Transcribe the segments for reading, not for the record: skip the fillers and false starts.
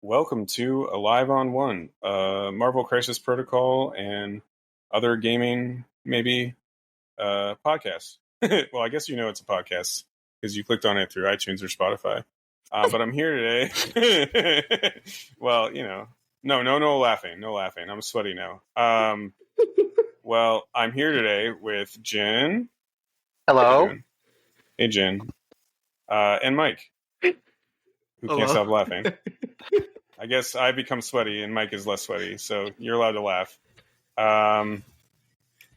Welcome to Alive on One, Marvel Crisis Protocol and other gaming, maybe, podcasts. Well, I guess you know it's a podcast because you clicked on it through iTunes or Spotify. But I'm here today. Well, no laughing, no laughing. I'm sweaty now. Well, I'm here today with Jen. Hello. Hey, Jen. And Mike, who can't stop laughing. I guess I become sweaty and Mike is less sweaty, so you're allowed to laugh.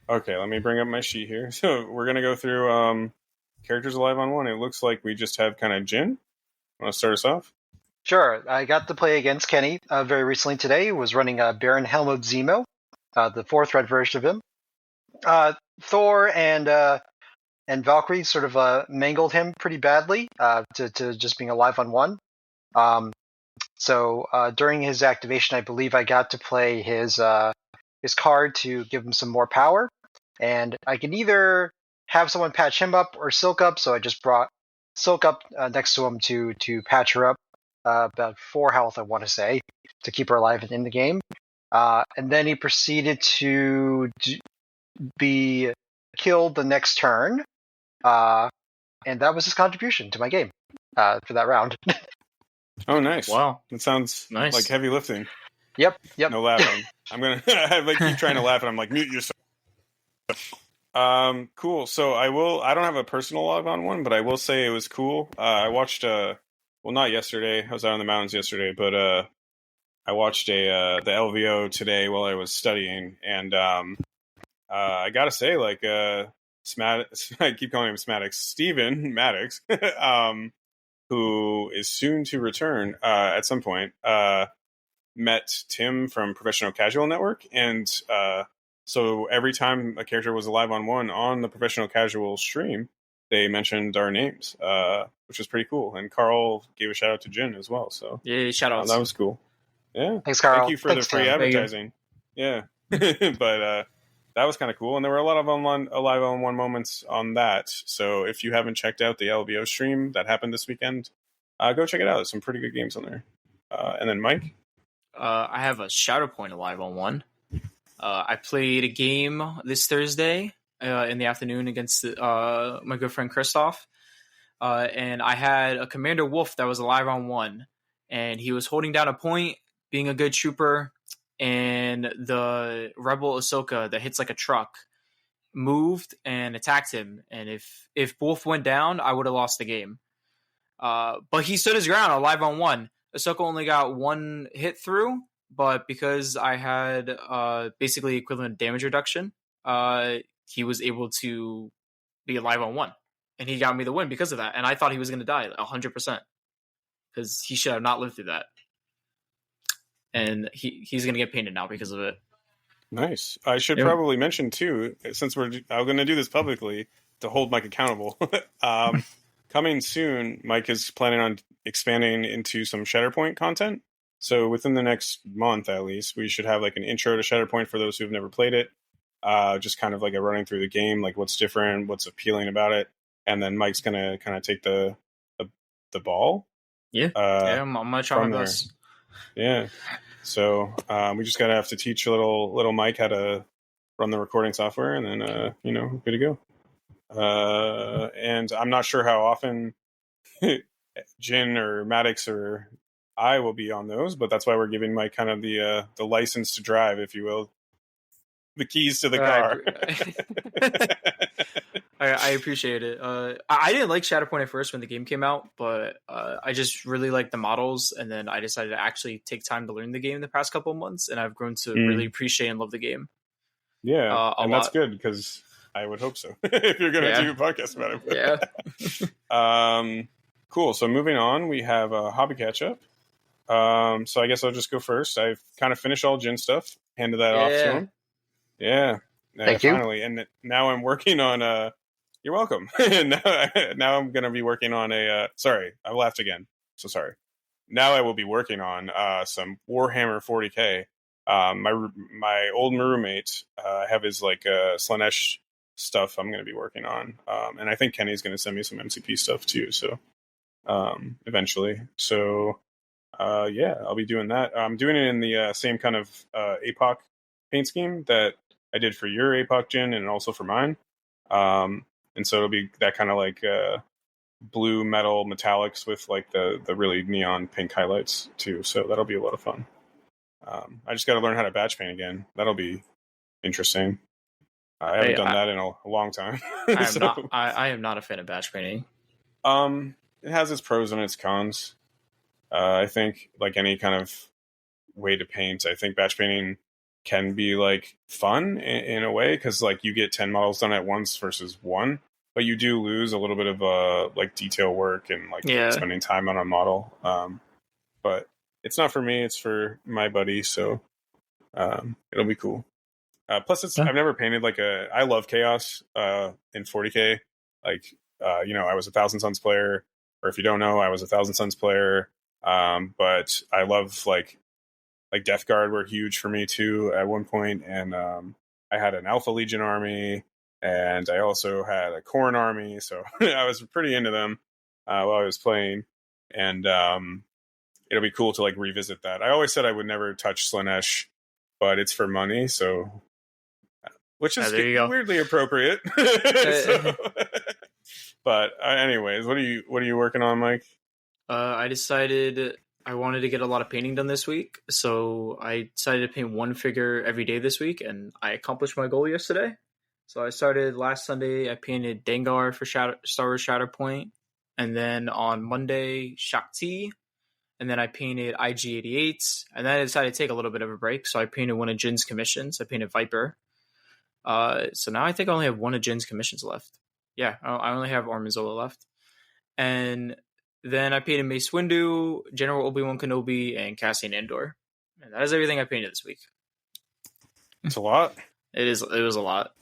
Okay, let me bring up my sheet here. So we're going to go through characters alive on one. It looks like we just have kind of Jin. Want to start us off? Sure. I got to play against Kenny very recently today. He was running Baron Helmut Zemo, the 4th red version of him. Thor and Valkyrie sort of mangled him pretty badly to just being alive on one. So during his activation, I believe I got to play his card to give him some more power. And I can either have someone patch him up or Silk up, so I just brought Silk up next to him to patch her up, about 4 health, I want to say, to keep her alive in the game. And then he proceeded to be killed the next turn, and that was his contribution to my game for that round. Oh, nice. Wow. That sounds nice. like heavy lifting. Yep. No laughing. I'm going to keep trying to laugh, and I'm like, mute yourself. Cool. So I don't have a personal log on one, but I will say it was cool. I watched, well, not yesterday. I was out in the mountains yesterday, but I watched the LVO today while I was studying, and I gotta say, like, I keep calling him Smaddox, Steven Maddox, who is soon to return at some point, met Tim from Professional Casual Network, and so every time a character was alive on one on the Professional Casual stream, they mentioned our names, which was pretty cool. And Carl gave a shout out to Jin as well. So yeah, shout outs. That was cool. Yeah, thanks, Carl. Thank you for the free Tim. advertising. Yeah, but that was kind of cool, and there were a lot of alive on one moments on that. So if you haven't checked out the LBO stream that happened this weekend, go check it out. There's some pretty good games on there. And then Mike, I have a Shadow Point alive on one. I played a game this Thursday in the afternoon against my good friend Christoph, and I had a Commander Wolf that was alive on one, and he was holding down a point, being a good trooper, and the Rebel Ahsoka that hits like a truck moved and attacked him, and if Wolf went down, I would have lost the game. But he stood his ground alive on one. Ahsoka only got 1 hit through, but because I had basically equivalent damage reduction, he was able to be alive on one. And he got me the win because of that. And I thought he was going to die 100%. Because he should have not lived through that. And he's going to get painted now because of it. Nice. I should probably mention, too, since I'm going to do this publicly, to hold Mike accountable. Coming soon, Mike is planning on expanding into some Shatterpoint content. So within the next month, at least, we should have like an intro to Shatterpoint for those who've never played it. Just kind of like a running through the game, like what's different, what's appealing about it. And then Mike's going to kind of take the ball. Yeah. I'm going to try my best. Yeah. So we just got to have to teach little Mike how to run the recording software, and then, good to go. And I'm not sure how often Jin or Maddox or I will be on those, but that's why we're giving Mike kind of the license to drive, if you will, the keys to the car. I appreciate it. I didn't like Shatterpoint at first when the game came out, but I just really liked the models, and then I decided to actually take time to learn the game the past couple of months, and I've grown to really appreciate and love the game. Yeah, and that's good, because I would hope so, if you're going to do a podcast about it. Yeah. Cool. So moving on, we have a hobby catch-up. So I guess I'll just go first. I've kind of finished all Jin stuff, handed that off to him. Yeah. Thank you. Finally. And now I'm working on you're welcome. now I'm going to be working on sorry, I laughed again. So sorry. Now I will be working on some Warhammer 40K. My old roommate, I have his like Slanesh stuff I'm going to be working on. And I think Kenny's going to send me some MCP stuff too. So eventually. So Yeah, I'll be doing that. I'm doing it in the same kind of APOC paint scheme that I did for your APOC Jin and also for mine. And so it'll be that kind of like blue metal metallics with like the really neon pink highlights too. So that'll be a lot of fun. I just got to learn how to batch paint again. That'll be interesting. I haven't done that in a long time. I am not a fan of batch painting. It has its pros and its cons. I think like any kind of way to paint, I think batch painting can be like fun in a way because like you get 10 models done at once versus one, but you do lose a little bit of like detail work and like spending time on a model. But it's not for me; it's for my buddy. So it'll be cool. Plus, I've never painted like I love chaos in 40K. Like I was a Thousand Suns player, or if you don't know, I was a Thousand Suns player. But I love like Death Guard were huge for me too at one point, and I had an Alpha Legion army, and I also had a Khorne army, so I was pretty into them while I was playing, and it'll be cool to like revisit that. I always said I would never touch Slaanesh, but it's for money, so which is weirdly appropriate. But anyways, what are you working on, Mike? I decided I wanted to get a lot of painting done this week, so I decided to paint one figure every day this week, and I accomplished my goal yesterday. So I started last Sunday. I painted Dengar for Star Wars Shatterpoint, and then on Monday Shakti, and then I painted IG-88s, and then I decided to take a little bit of a break. So I painted one of Jin's commissions. I painted Viper. So now I think I only have one of Jin's commissions left. Yeah, I only have Ormanzola left, and then I painted Mace Windu, General Obi-Wan Kenobi, and Cassian Andor. And that is everything I painted this week. It's a lot. It was a lot.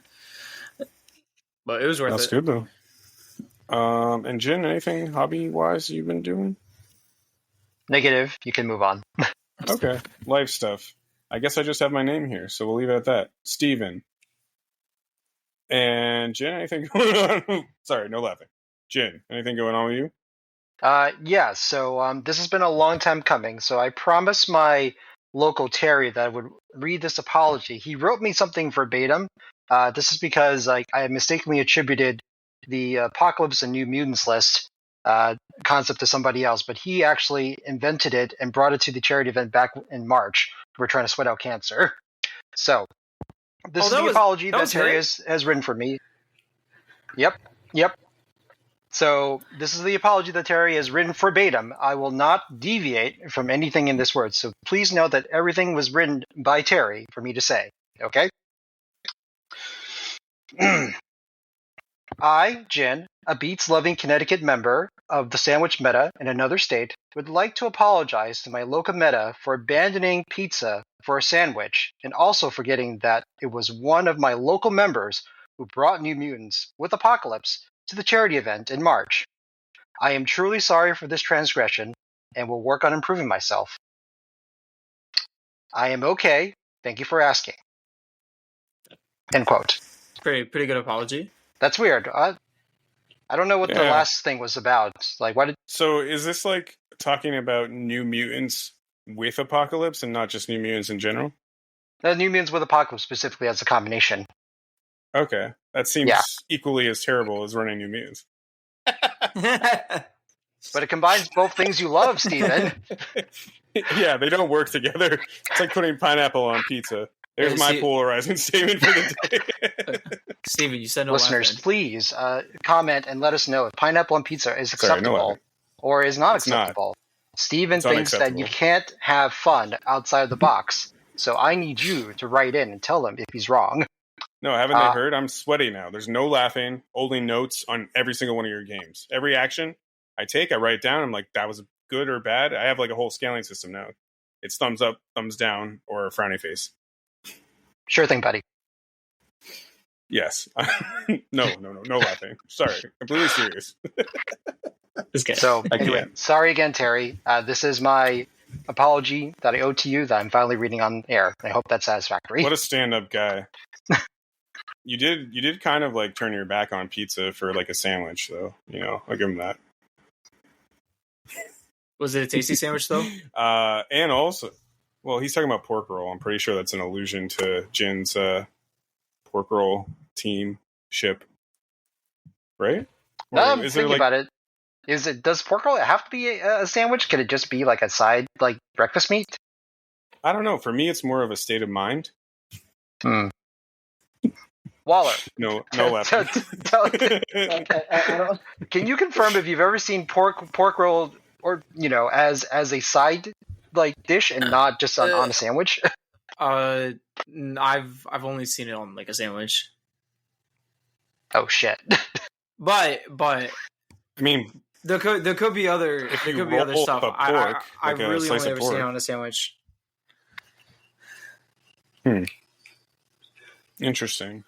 But it was worth it. That's good, though. And Jin, anything hobby-wise you've been doing? Negative. You can move on. Okay. Life stuff. I guess I just have my name here, so we'll leave it at that. Steven. And Jin, anything going on? Sorry, no laughing. Jin, anything going on with you? Yeah, so this has been a long time coming. So I promised my local Terry that I would read this apology. He wrote me something verbatim. This is because I mistakenly attributed the Apocalypse and New Mutants list concept to somebody else, but he actually invented it and brought it to the charity event back in March. We're trying to sweat out cancer. So this is the apology that Terry has written for me. Yep. So this is the apology that Terry has written verbatim. I will not deviate from anything in this word. So please note that everything was written by Terry for me to say. Okay? I, Jin, a Beats-loving Connecticut member of the Sandwich Meta in another state, would like to apologize to my local meta for abandoning pizza for a sandwich and also forgetting that it was one of my local members who brought New Mutants with Apocalypse to the charity event in March. I am truly sorry for this transgression and will work on improving myself. I am okay. Thank you for asking. End quote. Pretty good apology. That's weird. I don't know what the last thing was about. Like, why did? So is this like talking about New Mutants with Apocalypse and not just New Mutants in general? New Mutants with Apocalypse specifically as a combination. Okay, that seems equally as terrible as running New Mutants. But it combines both things you love, Steven. Yeah, they don't work together. It's like putting pineapple on pizza. There's my polarizing statement for the day. Steven, you said no. Listeners, please comment and let us know if pineapple on pizza is acceptable or is not acceptable. Steven thinks that you can't have fun outside of the box. So I need you to write in and tell him if he's wrong. No, haven't they heard? I'm sweaty now. There's no laughing, only notes on every single one of your games. Every action I take, I write down. I'm like, that was good or bad. I have like a whole scaling system now. It's thumbs up, thumbs down, or a frowny face. Sure thing, buddy. Yes. No laughing. Sorry. Completely serious. So, anyway, sorry again, Terry. This is my apology that I owe to you that I'm finally reading on air. I hope that's satisfactory. What a stand-up guy. You did kind of like turn your back on pizza for like a sandwich, though. You know, I'll give him that. Was it a tasty sandwich though? And also, well, he's talking about pork roll. I'm pretty sure that's an allusion to Jin's pork roll team ship, right? I'm thinking about it. Does pork roll have to be a sandwich? Could it just be like a side, like breakfast meat? I don't know. For me, it's more of a state of mind. Waller. No laughing. Can you confirm if you've ever seen pork roll, or as a side like dish and not just on a sandwich? I've only seen it on like a sandwich. Oh shit! But I mean, there could be other stuff. I really only ever seen it on a sandwich. Interesting.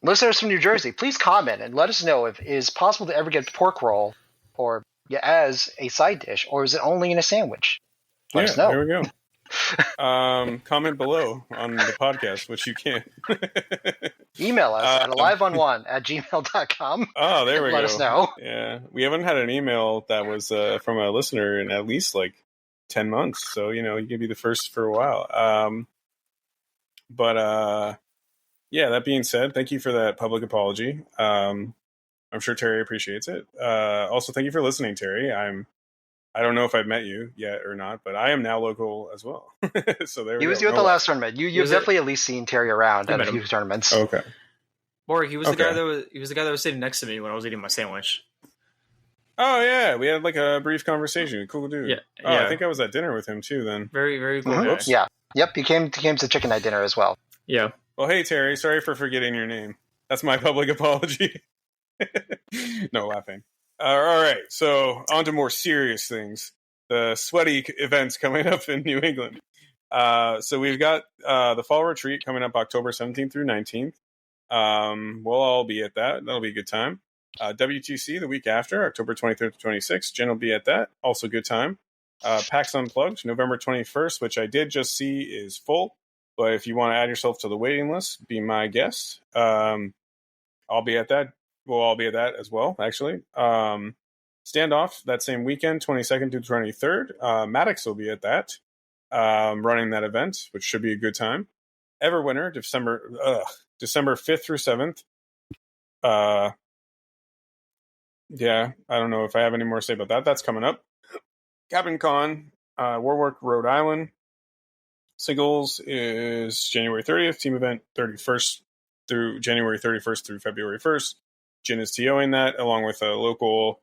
Listeners from New Jersey, please comment and let us know if it is possible to ever get pork roll or as a side dish, or is it only in a sandwich? Let us know. There we go. Comment below on the podcast, which you can. Email us at aliveon1@gmail.com. Oh, there we go. Let us know. Yeah, we haven't had an email that was from a listener in at least like 10 months, so you can be the first for a while. Yeah, that being said, thank you for that public apology. I'm sure Terry appreciates it. Also, thank you for listening, Terry. I don't know if I've met you yet or not, but I am now local as well. So there we go. He was you at the last tournament. You've definitely at least seen Terry around at a few tournaments. Okay. Or he was the guy that was sitting next to me when I was eating my sandwich. Oh yeah, we had like a brief conversation. Cool dude. Yeah. I think I was at dinner with him too. Then very very cool. Mm-hmm. Yeah. Yep. He came to chicken night dinner as well. Yeah. Well, hey Terry, sorry for forgetting your name. That's my public apology. No laughing. All right, so on to more serious things. The sweaty events coming up in New England. So we've got the fall retreat coming up October 17th through 19th. We'll all be at that. That'll be a good time. WTC the week after, October 23rd to 26th. Jen will be at that. Also good time. PAX Unplugged, November 21st, which I did just see is full. But if you want to add yourself to the waiting list, be my guest. I'll be at that. We'll all be at that as well, actually. Standoff that same weekend, 22nd to 23rd. Maddox will be at that, running that event, which should be a good time. Everwinter, December 5th through 7th. Yeah, I don't know if I have any more to say about that. That's coming up. Captain Con, Warwick, Rhode Island. Singles is January 30th. Team event 31st through January 31st through February 1st. Jin is TOing that along with a local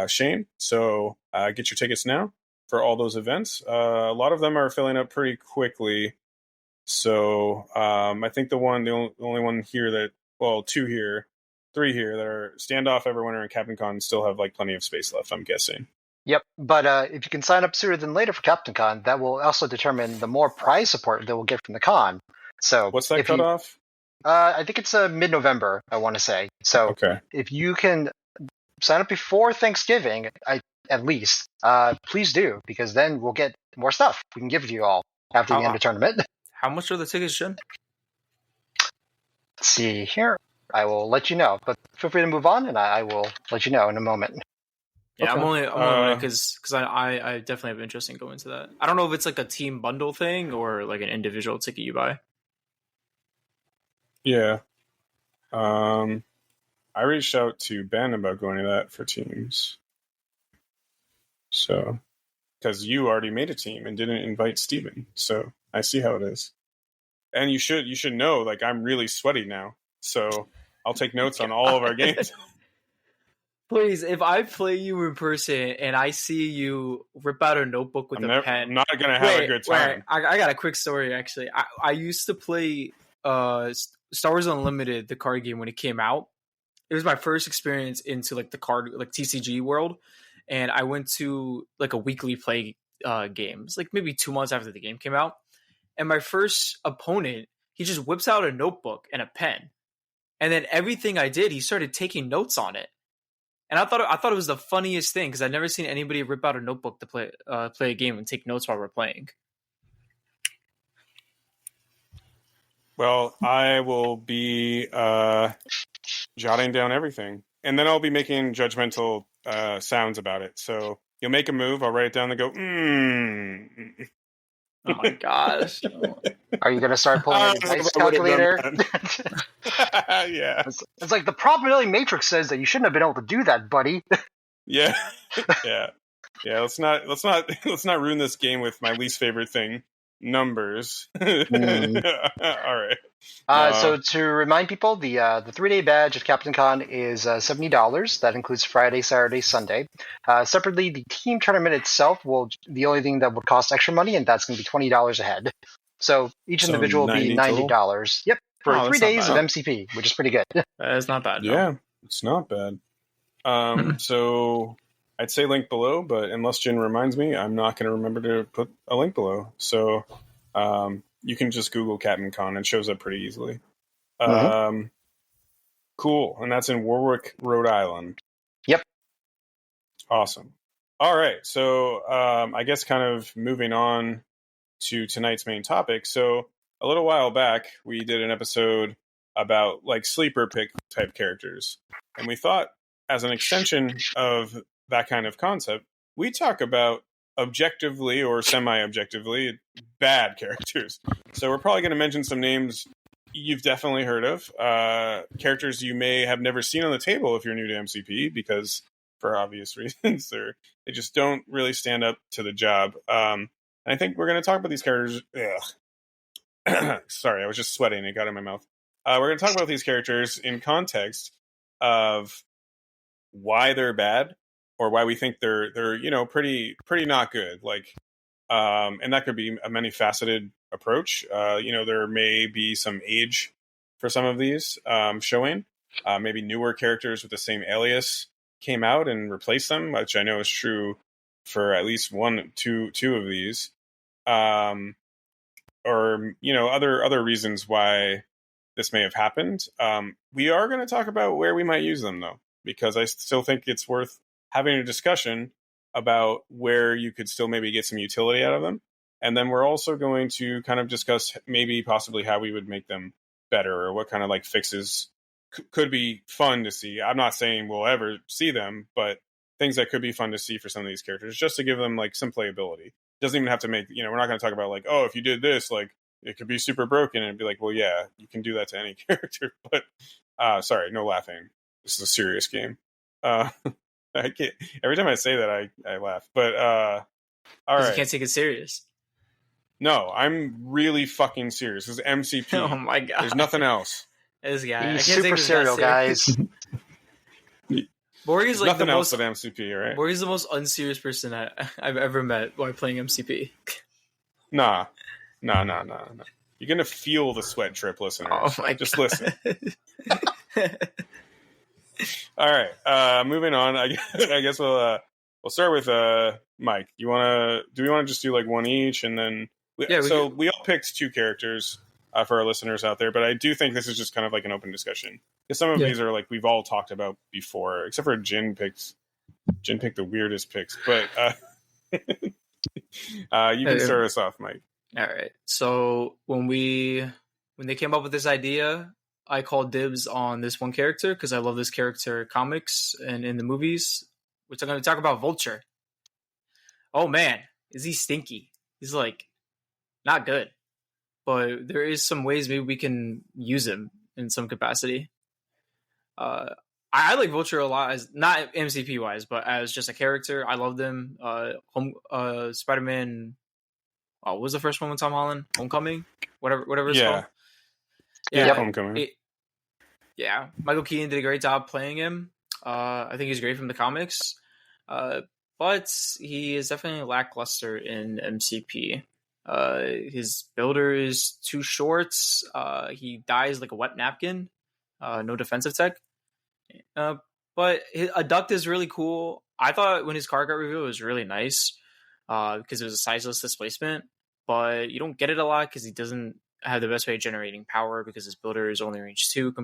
Shane. So get your tickets now for all those events. A lot of them are filling up pretty quickly. So I think the only one here three here that are Standoff, Everwinter, and Captain Con still have like plenty of space left, I'm guessing. Yep, but if you can sign up sooner than later for Captain Con, that will also determine the more prize support that we'll get from the con. So what's that cutoff? I think it's mid-November, I want to say. So if you can sign up before Thanksgiving, at least, please do, because then we'll get more stuff we can give to you all after the end of the tournament. How much are the tickets, Jen? Let's see here. I will let you know, but feel free to move on, and I will let you know in a moment. Yeah, I'm only because I definitely have interest in going to that. I don't know if it's like a team bundle thing or like an individual ticket you buy. Yeah. I reached out to Ben about going to that for teams. So, because you already made a team and didn't invite Steven. So I see how it is. And you should know, like, I'm really sweaty now. So I'll take notes on all of our games. Please, if I play you in person and I see you rip out a notebook with a pen, I'm not going to have a good time. I got a quick story, actually. I used to play Star Wars Unlimited, the card game, when it came out. It was my first experience into like the card, like TCG world. And I went to like a weekly play games, like maybe 2 months after the game came out. And my first opponent, he just whips out a notebook and a pen. And then everything I did, he started taking notes on it. And I thought it was the funniest thing because I'd never seen anybody rip out a notebook to play a game and take notes while we're playing. Well, I will be jotting down everything, and then I'll be making judgmental sounds about it. So He'll make a move. I'll write it down and go, Oh my gosh. Are you going to start pulling out your dice I would have calculator? done yeah. It's like the probability matrix says that you shouldn't have been able to do that, buddy. Yeah. Yeah. Yeah. Let's not ruin this game with my least favorite thing, numbers. All right. So to remind people, the 3-day badge of Captain Con is $70. That includes Friday, Saturday, Sunday. Separately, the team tournament itself will the only thing that would cost extra money, and that's going to be $20 a head. So each individual will be $90. Yep, for 3 days of MCP, which is pretty good. That's not bad. Yeah, no. It's not bad. So I'd say link below, but unless Jin reminds me, I'm not going to remember to put a link below. So you can just Google Captain Con. It shows up pretty easily. Cool. And that's in Warwick, Rhode Island. Yep. Awesome. All right. So I guess kind of moving on to tonight's main topic. So a little while back, we did an episode about like sleeper pick type characters. And we thought as an extension of that kind of concept, we talk about objectively or semi-objectively bad characters. So we're probably going to mention some names you've definitely heard of, characters you may have never seen on the table if you're new to MCP, because for obvious reasons, they just don't really stand up to the job. I think we're going to talk about these characters. Sorry, I was just sweating. It got in my mouth. We're going to talk about these characters in context of why they're bad, or why we think they're pretty not good. Like, and that could be a many faceted approach. There may be some age for some of these showing. Maybe newer characters with the same alias came out and replaced them, which I know is true for at least two of these. Or other reasons why this may have happened. We are going to talk about where we might use them, though, because I still think it's worth having a discussion about where you could still maybe get some utility out of them. And then we're also going to kind of discuss maybe possibly how we would make them better, or what kind of like fixes could be fun to see. I'm not saying we'll ever see them, but things that could be fun to see for some of these characters, just to give them like some playability. Doesn't even have to make, we're not going to talk about like, oh, if you did this, like it could be super broken, and it'd be like, well, yeah, you can do that to any character. But sorry, no laughing. This is a serious game. I can't, every time I say that, I laugh. But all right, you can't take it serious. No, I'm really fucking serious. This is MCP. Oh my god, there's nothing else. This guy, he's super serial, guys. Borg's like nothing the else most with MCP, right? Borg's the most unserious person I've ever met while playing MCP. Nah. You're gonna feel the sweat drip, listeners. Oh my Just god. Listen. All right, moving on. I guess we'll start with Mike. Do we want to just do like one each, and then we all picked two characters for our listeners out there, but I do think this is just kind of like an open discussion, because some of these are like we've all talked about before, except for Jin picked the weirdest picks. But you can start us off, Mike. All right. So when they came up with this idea, I called dibs on this one character because I love this character in comics and in the movies, which I'm going to talk about Vulture. Oh man, is he stinky? He's like not good, but there is some ways maybe we can use him in some capacity. I like Vulture a lot, as not MCP wise, but as just a character. I loved him. Spider-Man. What was the first one with Tom Holland? Homecoming, whatever it's called. Yeah, Homecoming. Michael Keaton did a great job playing him. I think he's great from the comics, but he is definitely lackluster in MCP. His builder is too short. He dies like a wet napkin. No defensive tech. But a duct is really cool. I thought when his card got revealed, it was really nice because it was a sizeless displacement. But you don't get it a lot because he doesn't have the best way of generating power, because his builder is only range 2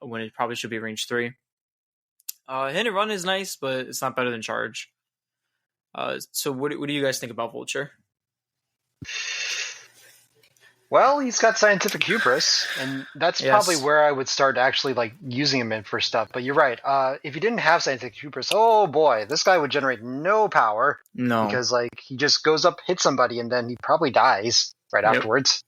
when it probably should be range 3. Hit and run is nice, but it's not better than charge. So what do you guys think about Vulture? Well, he's got scientific hubris, and that's probably Yes. where I would start actually like using him in for stuff. But you're right. If he didn't have scientific hubris, oh boy, this guy would generate no power No. because like he just goes up, hits somebody, and then he probably dies right Yep. afterwards.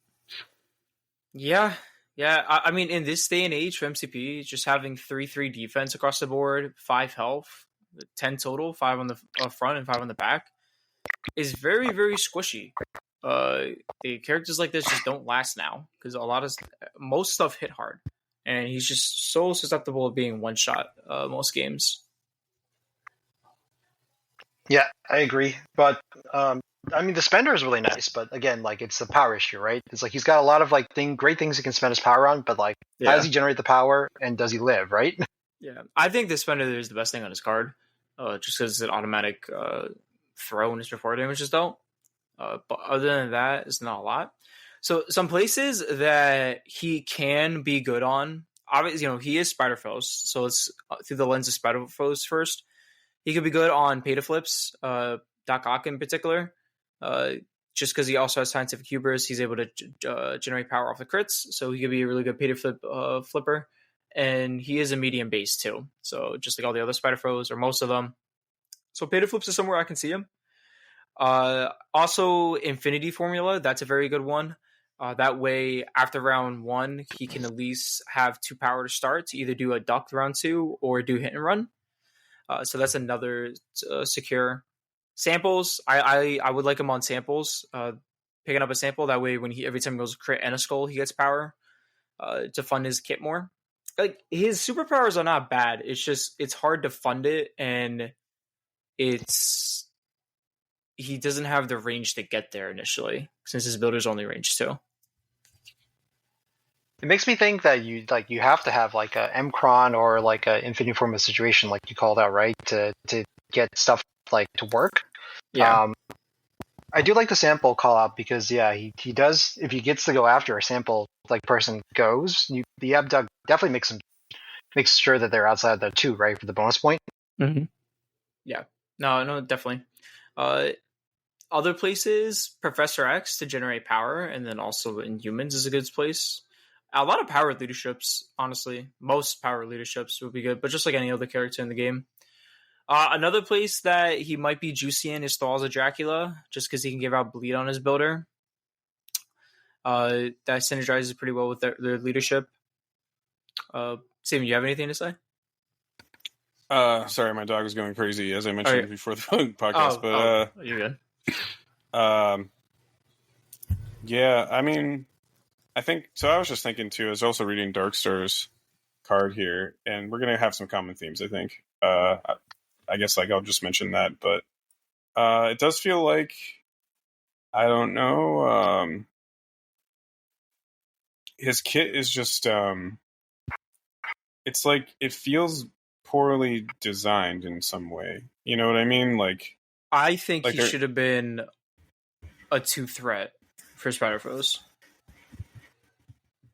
Yeah. Yeah. I mean, in this day and age for MCP, just having 3/3 defense across the board, 5 health, 10 total, 5 on the front and 5 on the back, is very, very squishy. The characters like this just don't last now because most stuff hit hard, and he's just so susceptible of being one shot most games. Yeah, I agree. But I mean, the spender is really nice, but again, like it's the power issue, right? It's like he's got a lot of like great things he can spend his power on, but like how does he generate the power and does he live, right? Yeah, I think the spender is the best thing on his card, just because it's an automatic throw and his before damages don't. But other than that, it's not a lot. So some places that he can be good on, obviously, he is Spider Foes, so it's through the lens of Spider Foes first. He could be good on pay to flips, Doc Ock in particular, just because he also has scientific hubris. He's able to generate power off the crits, so he could be a really good pay to flip flipper. And he is a medium base too, so just like all the other Spider Foes or most of them. So pay to flips is somewhere I can see him. Also, Infinity Formula, that's a very good one. That way, after round 1, he can at least have 2 power to start to either do a duck round 2 or do hit and run. So that's another secure. Samples, I would like him on samples. Picking up a sample, that way when every time he goes crit and a skull, he gets power to fund his kit more. Like, his superpowers are not bad. It's just, it's hard to fund it, and he doesn't have the range to get there initially, since his builder's only range 2. It makes me think that you have to have like a M-Cron or like a Infinity Formula situation, like you called out, right, to get stuff like to work. Yeah. I do like the sample call out because he does, if he gets to go after a sample like person goes, the abduct definitely makes sure that they're outside of the 2, right, for the bonus point. Mm-hmm. Yeah. No, definitely. Other places, Professor X to generate power, and then also Inhumans is a good place. A lot of power leaderships, honestly. Most power leaderships would be good, but just like any other character in the game. Another place that he might be juicy in is Thralls of Dracula, just because he can give out bleed on his builder. That synergizes pretty well with their leadership. Steven, you have anything to say? Sorry, my dog was going crazy, as I mentioned before the podcast. You're good. Yeah, I mean, I think so. I was just thinking too. I was also reading Darkstar's card here, and we're gonna have some common themes. I think. I guess I'll just mention that, but it does feel like, I don't know. His kit is just it's like it feels poorly designed in some way. You know what I mean? Like, I think he should have been a 2 threat for Spider Foes.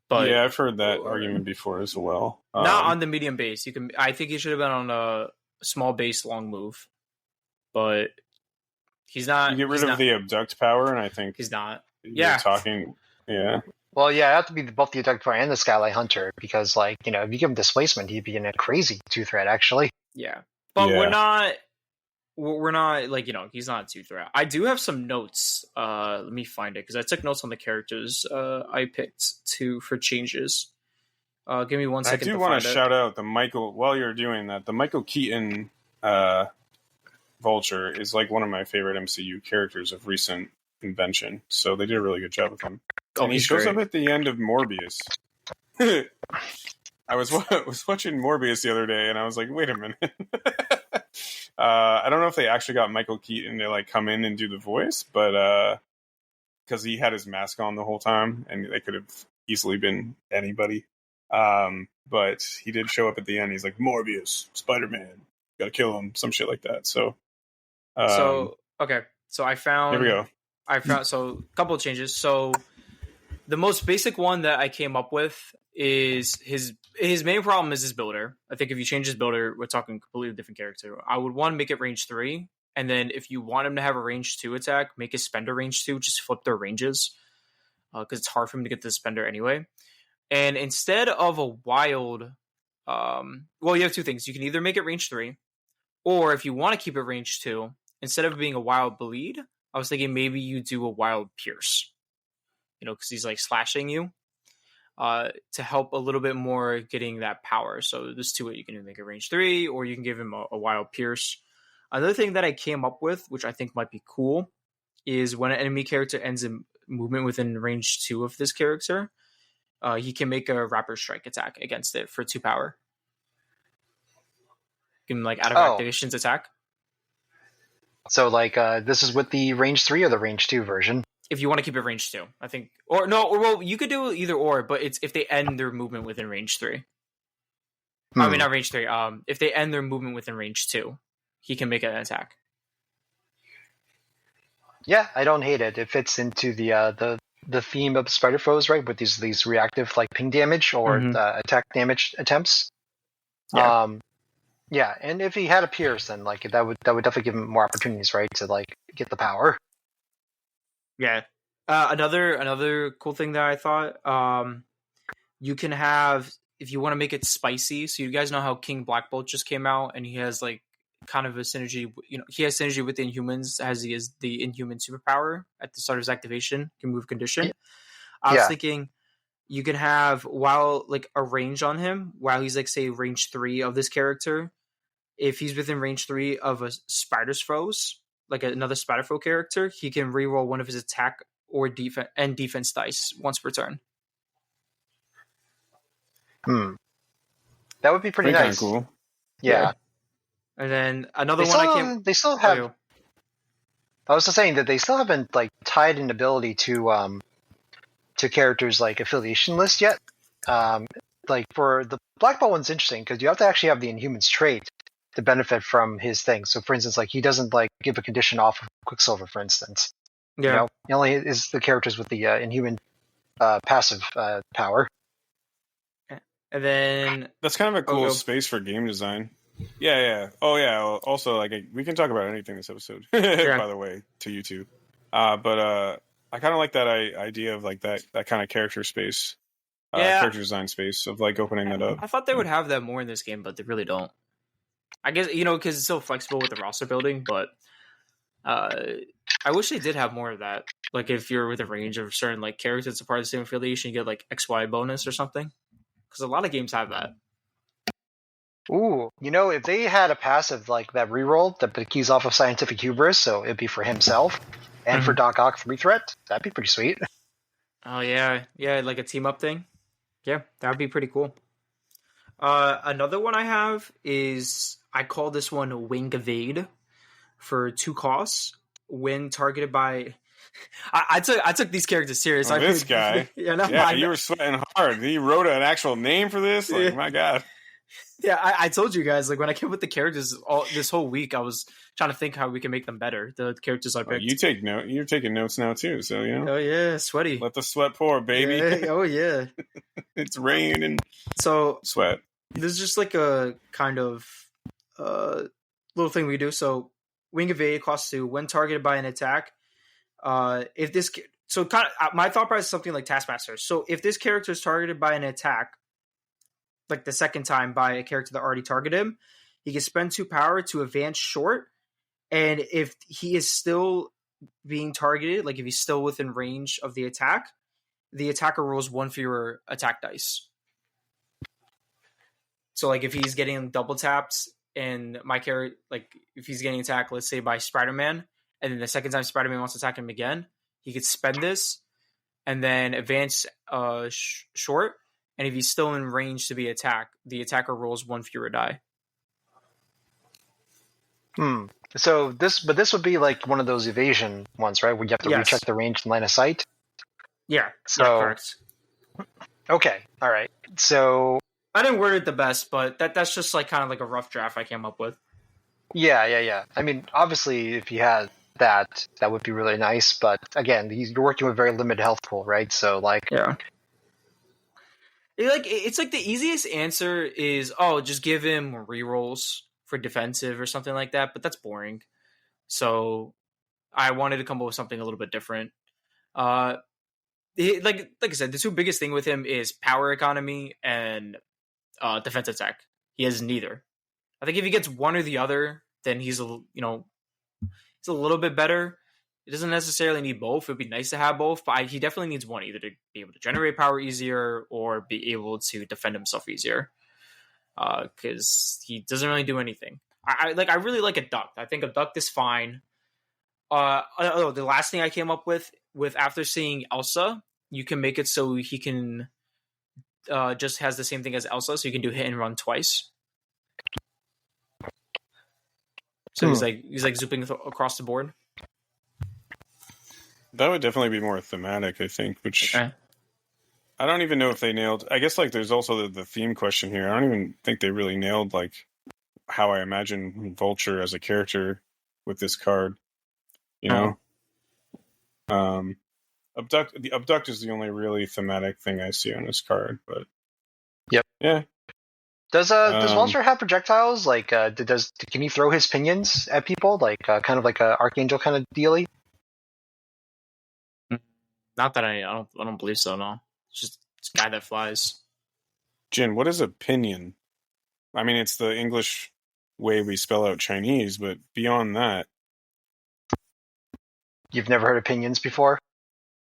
But yeah, I've heard that argument before as well. Not on the medium base. I think he should have been on a small base long move, but he's not. You get rid of the abduct power, and I think he's not. Yeah, talking. Yeah. Well, yeah, it have to be both the abduct power and the Skylight Hunter because, like, if you give him displacement, he'd be in a crazy 2 threat actually. Yeah, but we're not. Like, he's not a 2 threat. I do have some notes. Let me find it because I took notes on the characters I picked for changes. Give me 1 second. I do want to shout out the Michael, while you're doing that, the Michael Keaton Vulture is like one of my favorite MCU characters of recent invention. So they did a really good job with him. And he shows up at the end of Morbius. I was watching Morbius the other day, and I was like, wait a minute. I don't know if they actually got Michael Keaton to come in and do the voice, but because he had his mask on the whole time, and they could have easily been anybody. But he did show up at the end. He's like, Morbius, Spider-Man, gotta kill him, some shit like that. So okay. So I found. Here we go. So a couple of changes. So the most basic one that I came up with is his main problem is his builder. I think if you change his builder, we're talking a completely different character. I would make it range 3, and then if you want him to have a range 2 attack, make his spender range 2. Just flip their ranges. because it's hard for him to get the suspender anyway. And instead of a wild, you have two things. You can either make it range 3, or if you want to keep it range 2, instead of being a wild bleed, I was thinking maybe you do a wild pierce. Because he's like slashing you, to help a little bit more getting that power. So there's two ways. You can make it range 3, or you can give him a wild pierce. Another thing that I came up with, which I think might be cool, is when an enemy character ends in movement within range 2 of this character, he can make a rapid strike attack against it for 2 power. You can out of activations attack. So this is with the range 3 or the range 2 version? If you want to keep it range 2, I think. Or no, well, you could do either or, but it's if they end their movement within range 3. I mean, not range 3. If they end their movement within range 2, he can make an attack. Yeah, I don't hate it. It fits into the theme of Spider Foes, right? With these reactive ping damage or attack damage attempts. Yeah. Yeah, and if he had a pierce, then that would definitely give him more opportunities, right, to get the power. Yeah. Another cool thing that I thought, you can have, if you want to make it spicy. So you guys know how King Black Bolt just came out, and he has kind of a synergy. He has synergy with the Inhumans, as he is the Inhuman superpower at the start of his activation, can move condition. I was thinking you can have a range on him while he's say range 3 of this character. If he's within range 3 of a Spider's Foes, another Spider Foe character, he can reroll one of his attack or defense dice once per turn. That would be pretty nice. Cool. Yeah. And then another one they still have. I was just saying that they still haven't tied an ability to characters affiliation list yet. For the Black Bolt one's interesting because you have to actually have the Inhumans trait to benefit from his thing. So, for instance, he doesn't give a condition off of Quicksilver, for instance. Yeah. He only is the characters with the Inhuman passive power. And then that's kind of a cool space for game design. Yeah. Oh, yeah. Also, we can talk about anything this episode. By the way, to you two. But I kind of like that idea of that kind of character space, character design space of opening that up. I thought they would have that more in this game, but they really don't. I guess because it's so flexible with the roster building, but I wish they did have more of that. If you're with a range of certain characters that's a part of the same affiliation, you get XY bonus or something. Because a lot of games have that. Ooh, if they had a passive that reroll that keys off of Scientific Hubris, so it'd be for himself and for Doc Ock 3 threat, that'd be pretty sweet. Oh yeah, a team up thing. Yeah, that would be pretty cool. Another one I have is I call this one Wing Evade for 2 costs when targeted by. I took these characters serious. This guy, you were sweating hard. He wrote an actual name for this. My God. Yeah, I told you guys when I came up with the characters this whole week, I was trying to think how we can make them better. The characters I picked. You take note. You're taking notes now too, so Oh yeah, sweaty. Let the sweat pour, baby. Yeah, oh yeah. It's rain and sweat. This is just a kind of little thing we do. So Wing Evade costs 2 when targeted by an attack. My thought process is something like Taskmaster. So if this character is targeted by an attack, the second time by a character that already targeted him, he can spend 2 power to advance short. And if he is still being targeted, if he's still within range of the attacker rolls 1 fewer attack dice. So if he's getting double taps and my character, if he's getting attacked, let's say by Spider-Man, and then the second time Spider-Man wants to attack him again, he could spend this and then advance short. And if he's still in range to be attacked, the attacker rolls 1 fewer die. So this would be one of those evasion ones, right? Where you have to recheck the range and line of sight. Yeah. So correct. Okay. All right. So I didn't word it the best, but that's just kind of a rough draft I came up with. Yeah. I mean, obviously, if you had that would be really nice. But again, you're working with very limited health pool, right? So yeah. It's the easiest answer is just give him rerolls for defensive or something like that, but that's boring. So I wanted to come up with something a little bit different. like I said, the two biggest thing with him is power economy and defense attack. He has neither. I think if he gets one or the other, then he's a little bit better. It doesn't necessarily need both. It'd be nice to have both, but he definitely needs one, either to be able to generate power easier or be able to defend himself easier. Because he doesn't really do anything. I really like a duct. I think a duct is fine. The last thing I came up with after seeing Elsa, you can make it so he can just has the same thing as Elsa, so you can do hit and run twice. So he's like zooping across the board. That would definitely be more thematic, I think, which I don't even know if they nailed. I guess like there's also the theme question here. I don't even think they really nailed like how I imagine Vulture as a character with this card. You know, Abduct is the only really thematic thing I see on this card. But yep, yeah. Does Vulture have projectiles? Like, can he throw his pinions at people? Like, kind of like a Archangel kind of dealy? Not that I don't believe so. No, it's a guy that flies. Jin, what is a pinion? I mean, it's the English way we spell out Chinese, but beyond that, you've never heard of pinions before?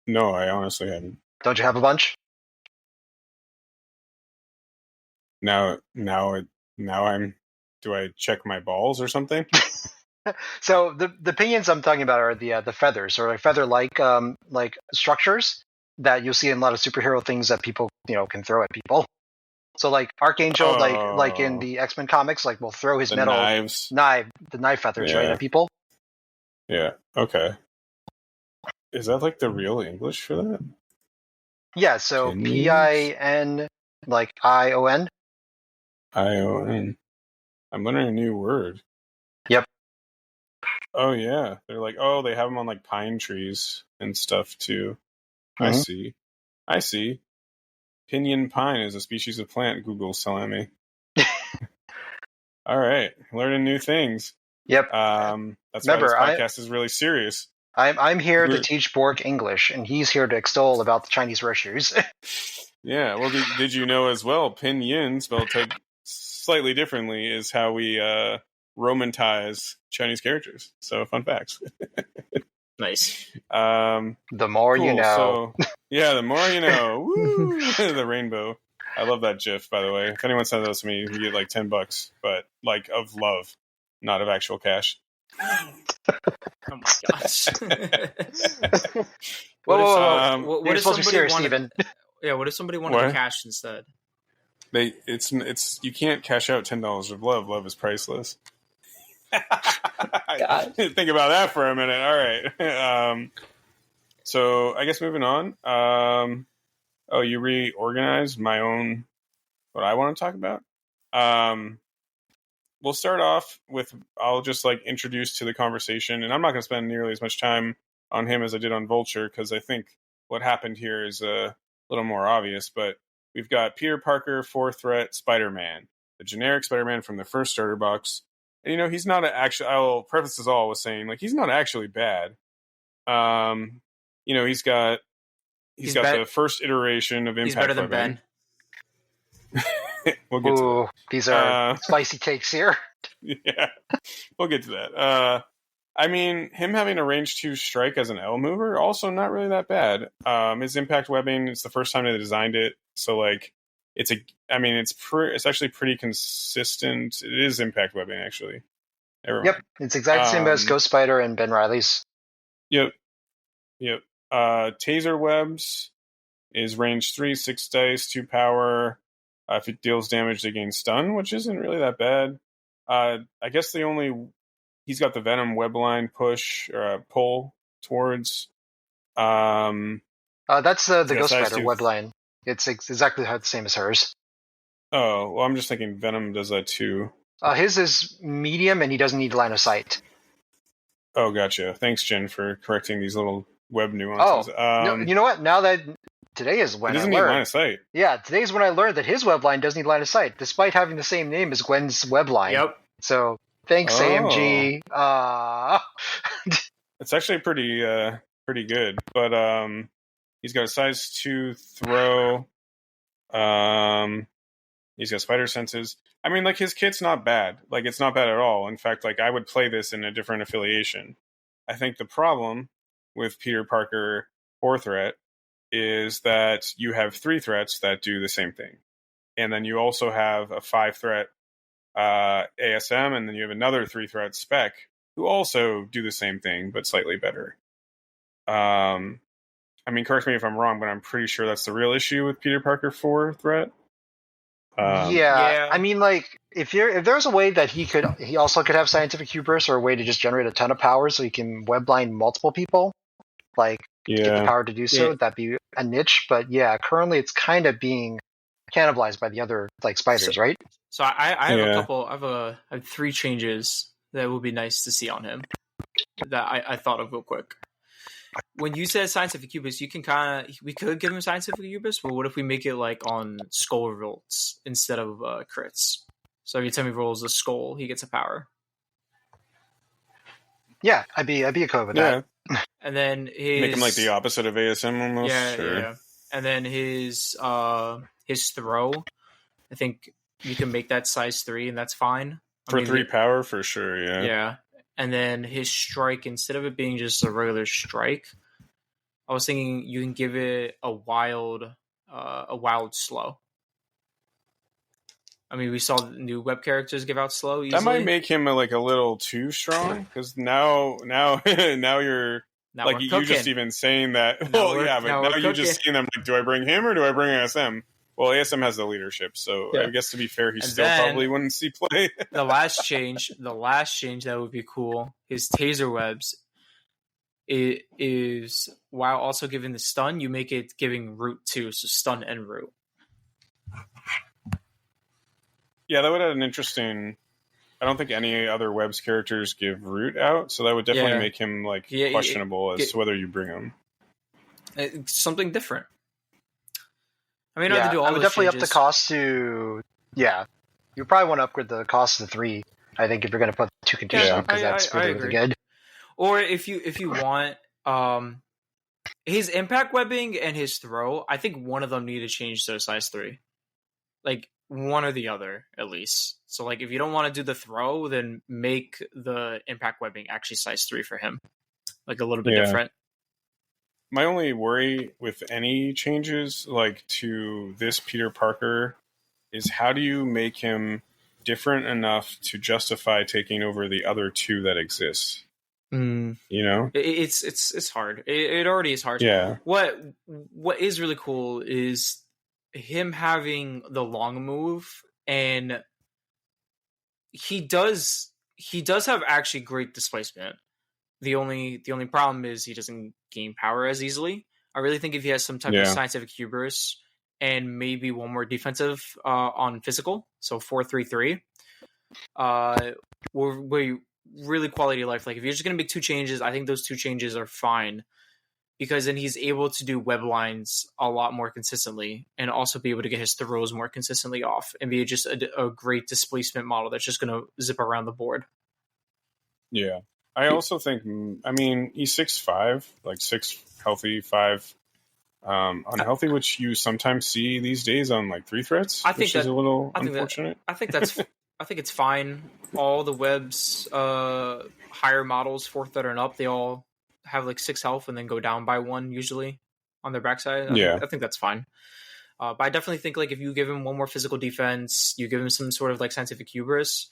No, I honestly haven't. Don't you have a bunch? Now I'm. Do I check my balls or something? So the pinions I'm talking about are the feathers, or like feather-like like structures that you'll see in a lot of superhero things that people can throw at people. So like Archangel, like in the X-Men comics, like will throw his metal the knife feathers right at people. Yeah. Okay. Is that like the real English for that? Yeah. So PIN, like ION. ION. I'm learning a new word. Yep. Oh yeah, they're like, they have them on like pine trees and stuff too. Mm-hmm. I see. Pinyon pine is a species of plant. Google's telling me. All right, learning new things. Yep. That's why this podcast is really serious. I'm here to teach Borg English, and he's here to extol about the Chinese virtues. Yeah. Well, did you know as well? Pinyin, spelled slightly differently, is how we Romanize Chinese characters. So, fun facts. Nice. The more you know. So, yeah, the more you know. Woo! The rainbow. I love that GIF, by the way. If anyone sends those to me, you get like $10, but like of love, not of actual cash. Oh my gosh. What if supposed to be serious, Steven? Yeah, what if somebody wanted cash instead? It's you can't cash out $10 of love. Love is priceless. God. Think about that for a minute. All right. So I guess moving on. You reorganized my own what I want to talk about. We'll start off with I'll just like introduce to the conversation, and I'm not going to spend nearly as much time on him as I did on Vulture because I think what happened here is a little more obvious. But we've got Peter Parker, 4th Threat, Spider-Man, the generic Spider-Man from the first starter box. And, he's not I'll preface this all with saying, like, he's not actually bad. He's got the first iteration of Impact. He's better than Ben. We'll get to that. These are spicy takes here. Yeah, we'll get to that. I mean, him having a range 2 strike as an L mover, also not really that bad. His impact webbing, it's the first time they designed it. So, like, it's actually pretty consistent. It is impact webbing, actually. Yep, it's exactly the same as Ghost Spider and Ben Reilly's. Yep. Taser webs is range 3, 6 dice, 2 power. If it deals damage, they gain stun, which isn't really that bad. I guess he's got the Venom webline push or pull towards. That's the Ghost Spider webline. It's exactly the same as hers. Oh, well, I'm just thinking Venom does that too. His is medium, and he doesn't need line of sight. Oh, gotcha. Thanks, Jen, for correcting these little web nuances. No, you know what? Now that today is when he doesn't need line of sight. Yeah, today is when I learned that his webline doesn't need line of sight, despite having the same name as Gwen's webline. Yep. So thanks, AMG. It's actually pretty good, but He's got a size 2 throw. He's got spider senses. I mean, like, his kit's not bad. Like, it's not bad at all. In fact, like, I would play this in a different affiliation. I think the problem with Peter Parker 4 threat is that you have 3 threats that do the same thing. And then you also have a 5 threat ASM, and then you have another 3 threat spec who also do the same thing, but slightly better. I mean, correct me if I'm wrong, but I'm pretty sure that's the real issue with Peter Parker 4 threat. Yeah, I mean, like, if there's a way that he also could have scientific hubris, or a way to just generate a ton of power so he can webblind multiple people, like, get the power to do so, that'd be a niche. But yeah, currently it's kind of being cannibalized by the other, like, spiders, right? So I have a couple. I have 3 changes that would be nice to see on him that I thought of real quick. When you said scientific hubris, we could give him scientific hubris, but what if we make it like on skull revolts instead of crits? So every time he rolls a skull, he gets a power. Yeah, I'd be okay with that. And then make him like the opposite of ASM almost. Yeah. And then his throw, I think you can make that size 3, and that's fine. For 3 power, for sure. Yeah. Yeah. And then his strike, instead of it being just a regular strike, I was thinking you can give it a wild slow. I mean, we saw new web characters give out slow easily. That might make him like a little too strong, because now you're like, you just even saying that. Well, yeah, but now you just saying them like, do I bring him or do I bring ASM? Well, ASM has the leadership, so I guess to be fair, he still probably wouldn't see play. the last change that would be cool, his taser webs, it is, while also giving the stun, you make it giving root too, so stun and root. Yeah, that would have an interesting. I don't think any other webs characters give root out, so that would definitely make him like questionable as to whether you bring him. Something different. I mean, I would definitely up the cost to. Yeah, you probably want to upgrade the cost to 3. I think if you're going to put 2 conditions, because that's really good. Or if you want, his impact webbing and his throw, I think one of them need to change to size 3, like one or the other at least. So like, if you don't want to do the throw, then make the impact webbing actually size 3 for him, like a little bit different. My only worry with any changes like to this Peter Parker is, how do you make him different enough to justify taking over the other 2 that exist? You know, it's hard. It already is hard. Yeah. What is really cool is him having the long move, and he does have actually great displacement. The only problem is he doesn't gain power as easily. I really think if he has some type of scientific hubris and maybe one more defensive on physical, so 4-3-3, we're really quality of life. Like, if you're just going to make 2 changes, I think those 2 changes are fine, because then he's able to do web lines a lot more consistently, and also be able to get his throws more consistently off, and be just a great displacement model that's just going to zip around the board. Yeah. I also think, I mean, he's 6'5", like 6 healthy, 5 unhealthy, which you sometimes see these days on like 3 threats, which is a little unfortunate. I think it's fine. All the webs, higher models, 4th threat and up, they all have like 6 health and then go down by 1 usually on their backside. I think that's fine. But I definitely think like if you give him one more physical defense, you give him some sort of like scientific hubris,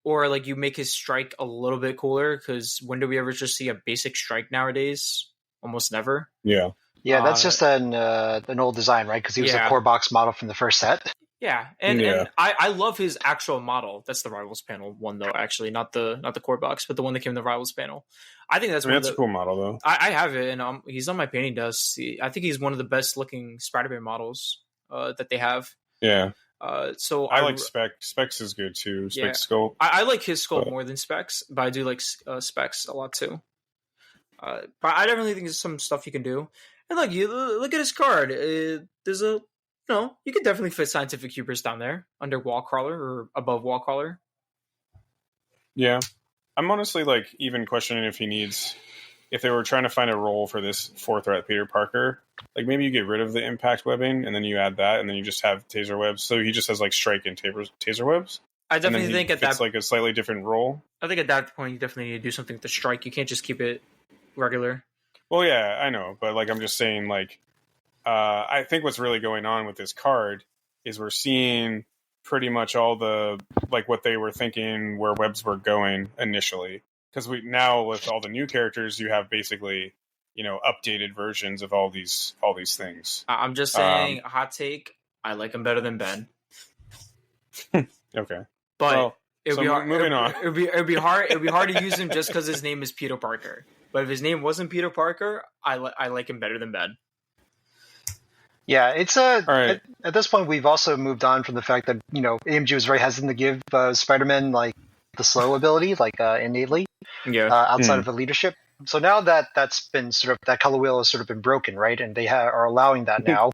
or like you make his strike a little bit cooler, because when do we ever just see a basic strike nowadays? Almost never. Yeah. Yeah, that's just an old design, right? Because he was a core box model from the first set. Yeah, and I love his actual model. That's the Rivals panel one, though. Actually, not the core box, but the one that came in the Rivals panel. I think that's that's a cool model, though. I have it, and he's on my painting desk. I think he's one of the best looking Spider-Man models that they have. Yeah. So I like Specs is good too. Specs sculpt. I like his sculpt more than Specs, but I do like Specs a lot too. But I definitely think there's some stuff you can do. And look at his card. There's you could definitely fit scientific hubris down there under Wallcrawler or above Wallcrawler. Yeah, I'm honestly like even questioning if he needs if they were trying to find a role for this 4-threat Peter Parker, like maybe you get rid of the impact webbing and then you add that, and then you just have taser webs. So he just has like strike and taser webs. I definitely think at that like a slightly different role. I think at that point you definitely need to do something with the strike. You can't just keep it regular. Well, yeah, I know, but like I'm just saying, like I think what's really going on with this card is we're seeing pretty much all the like what they were thinking where webs were going initially. Because we now with all the new characters, you have basically, updated versions of all these things. I'm just saying, a hot take. I like him better than Ben. Okay, but it'd be hard. Moving on. It'd be hard. It'd be hard to use him just because his name is Peter Parker. But if his name wasn't Peter Parker, I like him better than Ben. Yeah, it's right. At this point we've also moved on from the fact that AMG was very hesitant to give Spider-Man like the slow ability like innately outside of the leadership. So now that that's been sort of that color wheel has sort of been broken, right? And they are allowing that now.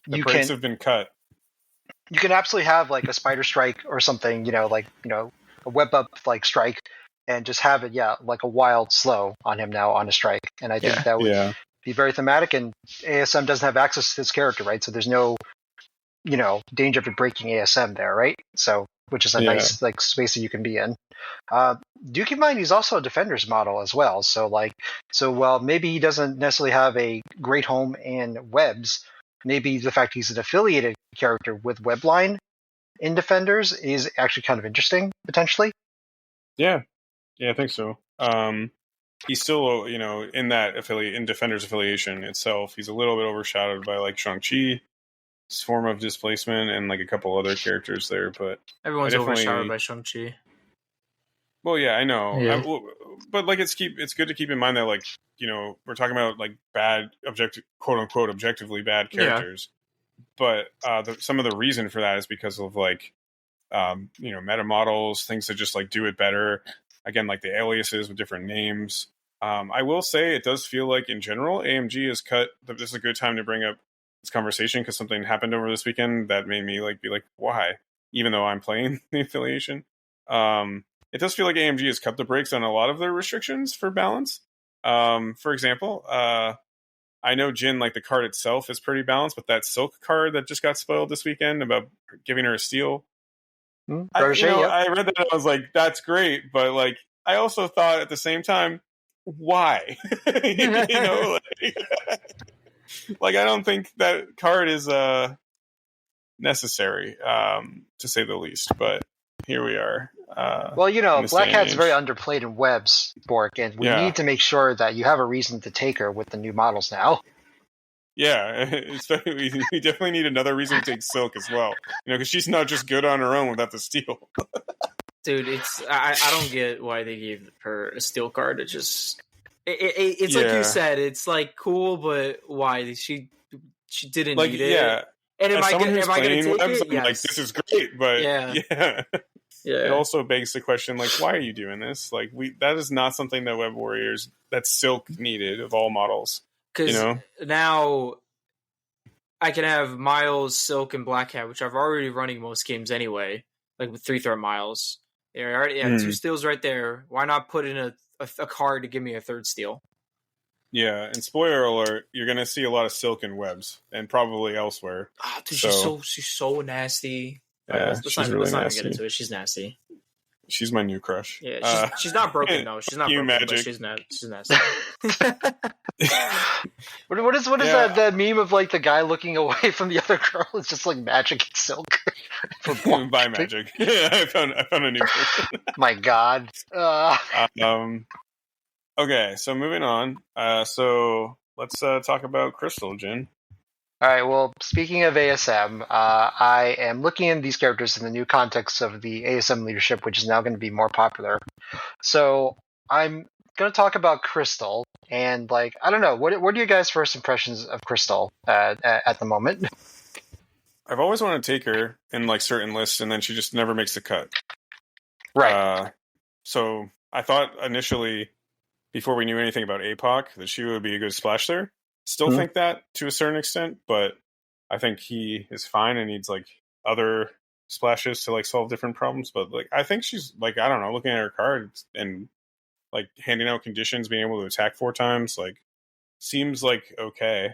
The brakes have been cut. You can absolutely have like a spider strike or something, a web up like strike, and just have it, like a wild slow on him now on a strike. And I think that would be very thematic. And ASM doesn't have access to this character, right? So there's no, danger of it breaking ASM there, right? So which is a nice like space that you can be in. Do keep in mind he's also a defender's model as well. So while maybe he doesn't necessarily have a great home in webs, maybe the fact he's an affiliated character with Webline in Defenders is actually kind of interesting, potentially. Yeah, I think so. He's still, in that in Defenders affiliation itself, he's a little bit overshadowed by like Shang-Chi, his form of displacement, and like a couple other characters there. But everyone's overshadowed by Shang-Chi. Well, yeah, I know. Yeah. But like it's good to keep in mind that like we're talking about like bad quote unquote objectively bad characters, but some of the reason for that is because of like meta models, things that just like do it better. Again, like the aliases with different names. I will say it does feel like in general AMG has cut. This is a good time to bring up this conversation because something happened over this weekend that made me like be like, why? Even though I'm playing the affiliation, it does feel like AMG has cut the brakes on a lot of their restrictions for balance. For example, I know Jin, like the card itself is pretty balanced, but that Silk card that just got spoiled this weekend about giving her a steal. I read that and I was like, that's great, but like I also thought at the same time, why? Like I don't think that card is necessary, to say the least. But here we are. Black Cat's very underplayed in webs, Bork, and we need to make sure that you have a reason to take her with the new models now. Yeah, we definitely need another reason to take Silk as well. Because she's not just good on her own without the steal. Dude, I don't get why they gave her a steal card. It's just it's like you said. It's like cool, but why she didn't need it? Yeah, and am I going to take webs, it? Yes. Like this is great, but yeah. It also begs the question, like, why are you doing this? Like, that is not something that Web Warriors, that Silk needed of all models. Because now I can have Miles, Silk, and Black Cat, which I've already running most games anyway, like with 3-threat Miles. They already have 2 steals right there. Why not put in a card to give me a 3rd steal? Yeah, and spoiler alert, you're going to see a lot of Silk and webs, and probably elsewhere. Oh, dude, she's so nasty. Yeah, let's not even get into it. She's nasty. She's my new crush. Yeah, she's not broken though. She's not broken, magic. But she's nasty. What is that meme of like the guy looking away from the other girl? It's just like magic and Silk. By magic. Yeah, I found a new person. My God. Okay, so moving on. So let's talk about Crystal, Jin. All right, well, speaking of ASM, I am looking at these characters in the new context of the ASM leadership, which is now going to be more popular. So I'm going to talk about Crystal, and like, I don't know, what are your guys' first impressions of Crystal at the moment? I've always wanted to take her in like certain lists, and then she just never makes the cut. Right. So I thought initially, before we knew anything about APOC, that she would be a good splash there. Still think that to a certain extent, but I think he is fine and needs like other splashes to like solve different problems. But like I think she's like, I don't know, looking at her cards and like handing out conditions, being able to attack 4 times, like seems like okay.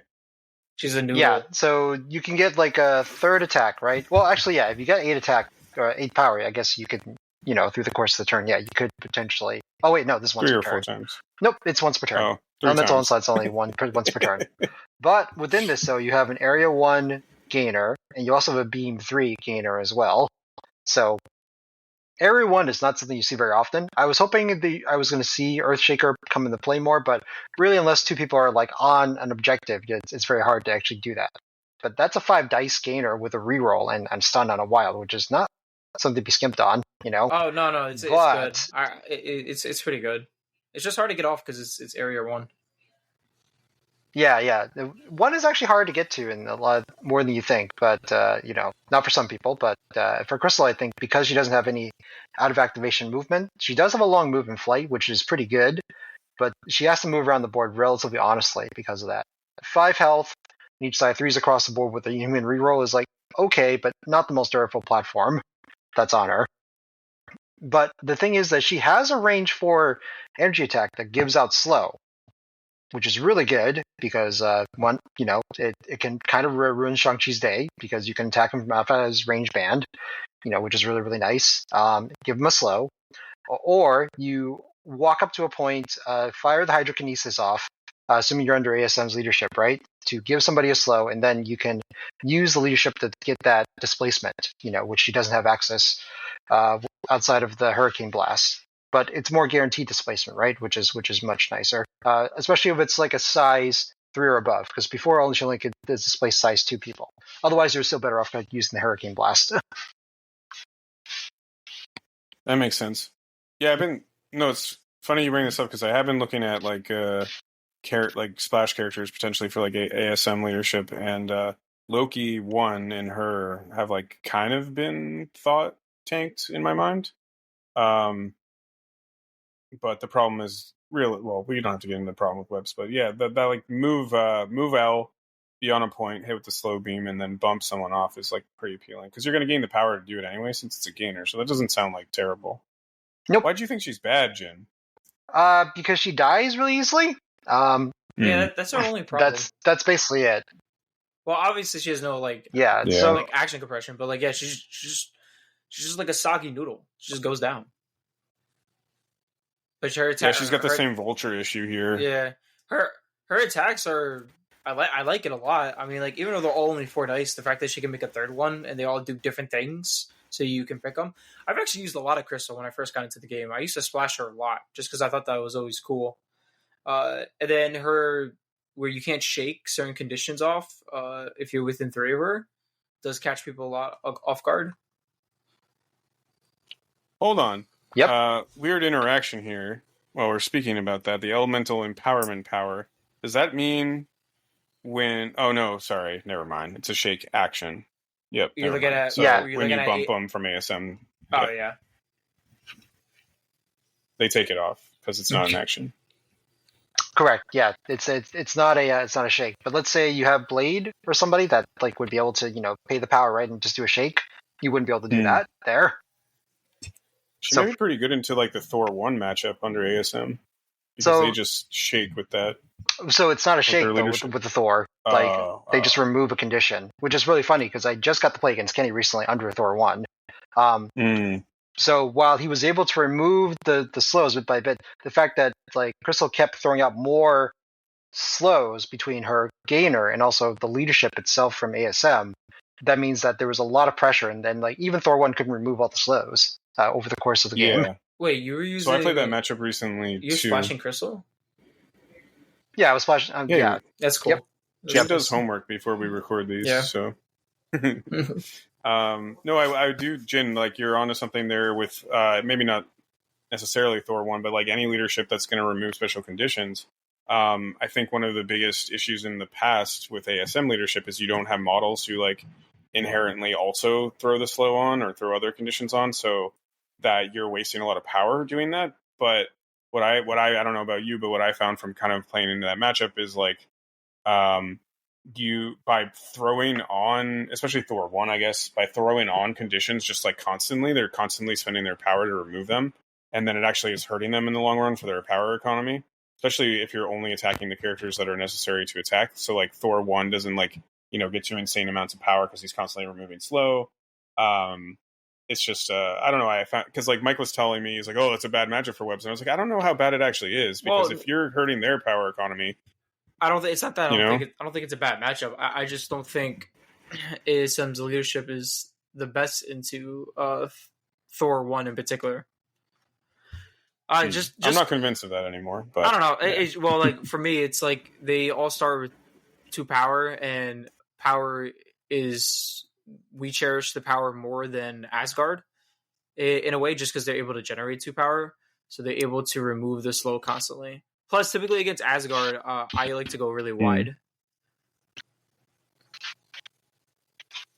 She's a noodle. Yeah, so you can get like a 3rd attack, right? Well, actually, yeah, if you got 8 attack or 8 power, I guess you could, through the course of the turn, yeah, you could potentially. Oh wait, no, this is once 3 per or 4 turn. times. Nope, it's once per turn. Oh, 3 Elemental times. Onslaught's only once per turn. But within this, though, you have an Area 1 gainer, and you also have a Beam 3 gainer as well. So Area 1 is not something you see very often. I was hoping I was going to see Earthshaker come into play more, but really, unless 2 people are like on an objective, it's very hard to actually do that. But that's a 5 dice gainer with a reroll and stun on a wild, which is not something to be skimped on, Oh no, it's good. It's pretty good. It's just hard to get off because it's Area 1. Yeah. 1 is actually hard to get to in a lot more than you think, but not for some people. But for Crystal, I think because she doesn't have any out of activation movement, she does have a long move in flight, which is pretty good. But she has to move around the board relatively honestly because of that. 5 health, each side 3s across the board with a human reroll is like okay, but not the most durable platform that's on her. But the thing is that she has a range 4 energy attack that gives out slow, which is really good because it can kind of ruin Shang-Chi's day because you can attack him from outside his range band, which is really, really nice. Give him a slow. Or you walk up to a point, fire the hydrokinesis off, assuming you're under ASM's leadership, right? To give somebody a slow, and then you can use the leadership to get that displacement, which she doesn't have access outside of the Hurricane Blast. But it's more guaranteed displacement, right? Which is much nicer, especially if it's like a size 3 or above, because before she only could displace size 2 people. Otherwise, you're still better off using the Hurricane Blast. That makes sense. Yeah, it's funny you bring this up because I have been looking at like splash characters potentially for like ASM leadership, and Loki 1 and her have like kind of been thought tanked in my mind. But the problem is real. Well, we don't have to get into the problem with whips, but yeah, that like move L, be on a point, hit with the slow beam, and then bump someone off is like pretty appealing because you're going to gain the power to do it anyway since it's a gainer. So that doesn't sound like terrible. Nope. Why do you think she's bad, Jin? Because she dies really easily. Yeah, that's her only problem. That's basically it. Well, obviously she has no so like action compression, but like she's just like a soggy noodle. She just goes down. But her attack, she's got the same vulture issue here. Yeah, her attacks are. I like it a lot. I mean, like even though they're all only 4 dice, the fact that she can make a 3rd one and they all do different things, so you can pick them. I've actually used a lot of Crystal when I first got into the game. I used to splash her a lot just because I thought that was always cool. And then her, where you can't shake certain conditions off, if you're within 3 of her, does catch people a lot off guard. Hold on. Yep. Weird interaction here. While we're speaking about that, the elemental empowerment power. Does that mean when? Oh no, sorry, never mind. It's a shake action. Yep. You're looking at when you bump them from ASM. Oh yeah. They take it off because it's not an action. Correct. Yeah, it's not a shake. But let's say you have Blade or somebody that like would be able to pay the power right and just do a shake. You wouldn't be able to do that there. She may be pretty good into like the Thor 1 matchup under ASM because they just shake with that. So it's not a shake though with the Thor. They just remove a condition, which is really funny because I just got to play against Kenny recently under Thor 1. So while he was able to remove the slows bit by bit, the fact that like Crystal kept throwing out more slows between her gainer and also the leadership itself from ASM, that means that there was a lot of pressure, and then like even Thor 1 couldn't remove all the slows over the course of the game. Wait, you were using? So I played that matchup recently. You're splashing Crystal? Yeah, I was splashing. Yeah, that's cool. Yep. Jim does homework before we record these. Yeah. So. No, I do, Jin. Like you're onto something there with maybe not necessarily Thor 1, but like any leadership that's going to remove special conditions. I think one of the biggest issues in the past with ASM leadership is you don't have models who like inherently also throw the slow on or throw other conditions on, so that you're wasting a lot of power doing that. But what I don't know about you, but what I found from kind of playing into that matchup is like you by throwing on, especially Thor 1, I guess, by throwing on conditions just like constantly, they're constantly spending their power to remove them. and then it actually is hurting them in the long run for their power economy, especially if you're only attacking the characters that are necessary to attack. So like Thor 1 doesn't like, get you insane amounts of power because he's constantly removing slow. It's just I don't know. I found, because like Mike was telling me, he's like, oh, that's a bad matchup for webs, and I was like, I don't know how bad it actually is, because if you're hurting their power economy, I don't think it's not that. I don't think it's a bad matchup. I just don't think ASM's leadership is the best into Thor 1 in particular. I'm not convinced of that anymore. But I don't know. Yeah. Well, like for me, it's like they all start with 2 power, and power is, we cherish the power more than Asgard in a way, just because they're able to generate 2 power, so they're able to remove the slow constantly. Plus, typically against Asgard, I like to go really wide.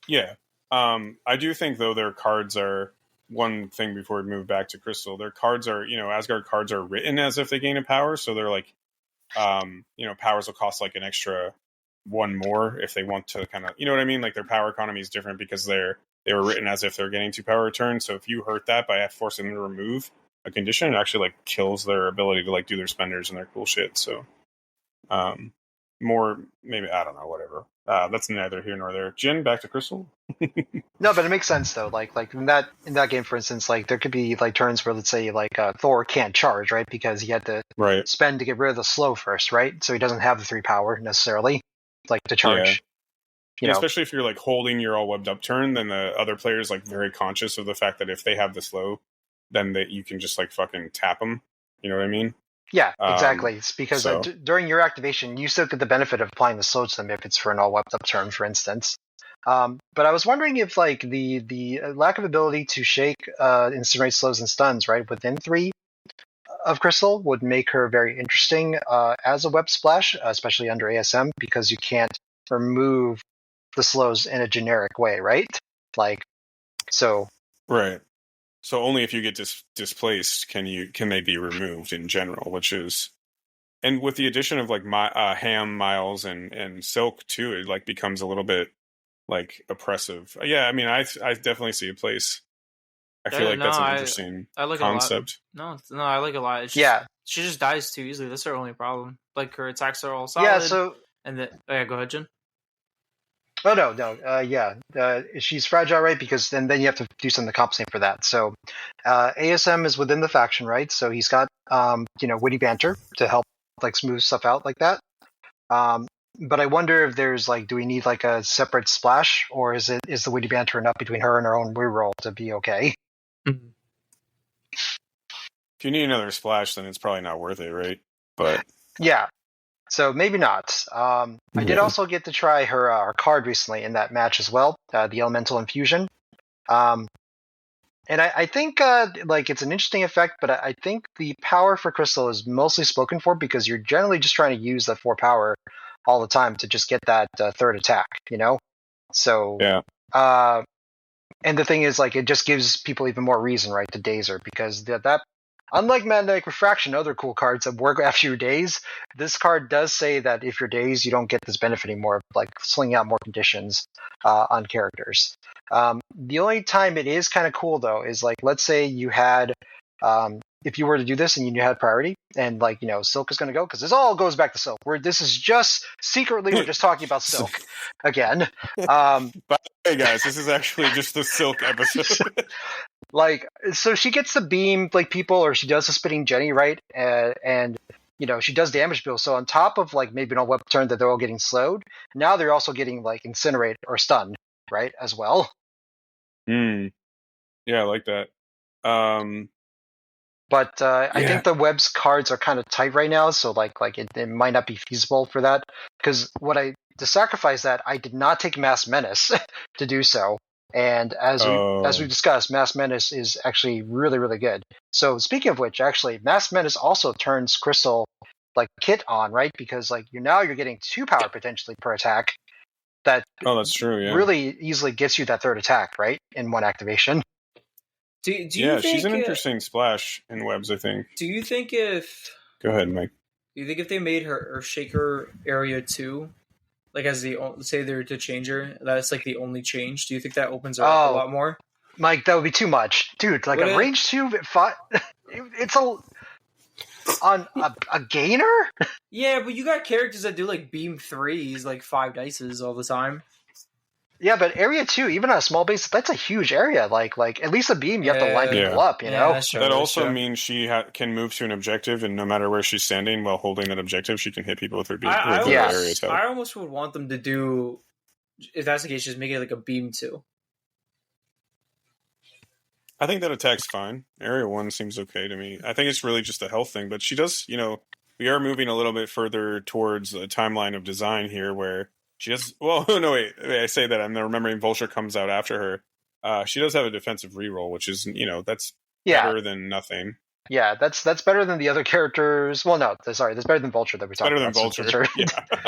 Yeah, I do think though their cards are, one thing before we move back to Crystal, their cards are, Asgard cards are written as if they gain a power, so they're like, powers will cost like an extra 1 more if they want to kind of, you know what I mean? Like their power economy is different because they were written as if they're getting 2 power returns. So if you hurt that by forcing them to remove a condition, it actually like kills their ability to like do their spenders and their cool shit. So, more maybe, I don't know, whatever. That's neither here nor there. Jin, back to Crystal. No, but it makes sense though. Like in that game, for instance, like there could be like turns where, let's say, like Thor can't charge, right? Because he had to spend to get rid of the slow first, right? So he doesn't have the 3 power necessarily, like to charge. Yeah. Especially if you're like holding your all webbed up turn, then the other player's like very conscious of the fact that if they have the slow, then that you can just like fucking tap them. You know what I mean? Yeah, exactly. It's because during your activation, you still get the benefit of applying the slow to them if it's for an all webbed up turn, for instance. But I was wondering if like the lack of ability to shake, incinerate, slows, and stuns, right, within 3 of Crystal would make her very interesting as a web splash, especially under ASM, because you can't remove the slows in a generic way, right? Like, so. Right. So only if you get displaced can they be removed in general, which is, and with the addition of like Ham, Miles, and Silk too, it like becomes a little bit like oppressive. Yeah, I mean, I definitely see a place. I feel like that's an interesting concept. No, I like it a lot. She just dies too easily. That's her only problem. Like her attacks are all solid. Yeah. So go ahead, Jen. Oh no. She's fragile, right? Because then you have to do something to compensate for that. So ASM is within the faction, right? So he's got witty banter to help like smooth stuff out like that. But I wonder if there's like, do we need like a separate splash, or is the witty banter enough between her and her own reroll to be okay? Mm-hmm. If you need another splash, then it's probably not worth it, right? But yeah. So maybe not. I did also get to try her card recently in that match as well, the Elemental Infusion. And I think like it's an interesting effect, but I think the power for Crystal is mostly spoken for because you're generally just trying to use that 4 power all the time to just get that 3rd attack, So yeah. And the thing is, like, it just gives people even more reason, right, to daze her, because that unlike Magnetic Refraction and other cool cards that work after your daze, this card does say that if you're dazed, you don't get this benefit anymore, like slinging out more conditions on characters. The only time it is kind of cool, though, is like, let's say you had, if you were to do this and you had priority, and like, Silk is going to go, because this all goes back to Silk. This is just secretly, we're just talking about Silk again. By the way, guys, this is actually just the Silk episode. Like, so she gets to beam like people, or she does the spitting Jenny, right? And she does damage bill. So on top of like maybe an all weapon turn that they're all getting slowed, now they're also getting like incinerate or stun, right, as well. Yeah, I like that. But I think the web's cards are kind of tight right now, so like it might not be feasible for that. Because to sacrifice that, I did not take Mass Menace to do so. And as we discussed, Mass Menace is actually really, really good. So speaking of which, actually, Mass Menace also turns Crystal like Kit on, right? Because like you're getting 2 power potentially per attack. That that's true. Yeah, really easily gets you that 3rd attack, right, in one activation. Do you think she's an interesting splash in webs, I think. Do you think if... Go ahead, Mike. Do you think if they made her Shaker area 2, like as say they're to change her, that's like the only change, do you think that opens her up a lot more? Mike, that would be too much. Dude, like a range 2 5... it's on a gainer. Yeah, but you got characters that do like beam threes, like 5 dices all the time. Yeah, but area 2, even on a small base, that's a huge area. Like at least a beam, you have to line people up. You know. That's true, that also means she can move to an objective, and no matter where she's standing while holding that objective, she can hit people with her beam. I almost would want them to do, if that's the case, just make it like a beam 2. I think that attack's fine. Area 1 seems okay to me. I think it's really just a health thing, but she does, we are moving a little bit further towards a timeline of design here where she does, well, no, wait, I say that, I'm remembering Vulture comes out after her. She does have a defensive reroll, which is, that's better than nothing. Yeah, that's better than the other characters. Well, no, sorry, that's better than Vulture that we talked about. Better than Vulture, yeah.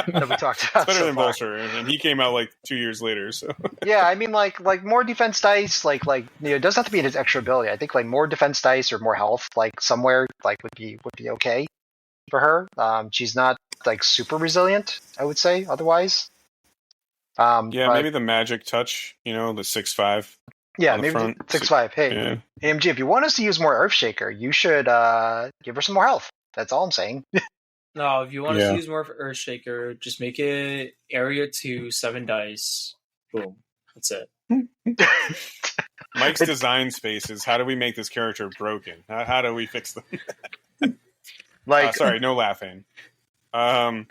That we talked about. It's better than Vulture, and he came out like 2 years later. So yeah, I mean, like more defense dice, it doesn't have to be in his extra ability. I think like more defense dice or more health, like somewhere, like would be okay for her. She's not like super resilient, I would say. Otherwise, maybe the magic touch, the 6/5. Yeah, maybe 6/5. Hey, AMG, if you want us to use more Earthshaker, you should give her some more health. That's all I'm saying. No, if you want us to use more Earthshaker, just make it area 2, 7 dice. Boom. That's it. Mike's design spaces. How do we make this character broken? How do we fix them? Sorry, no laughing. All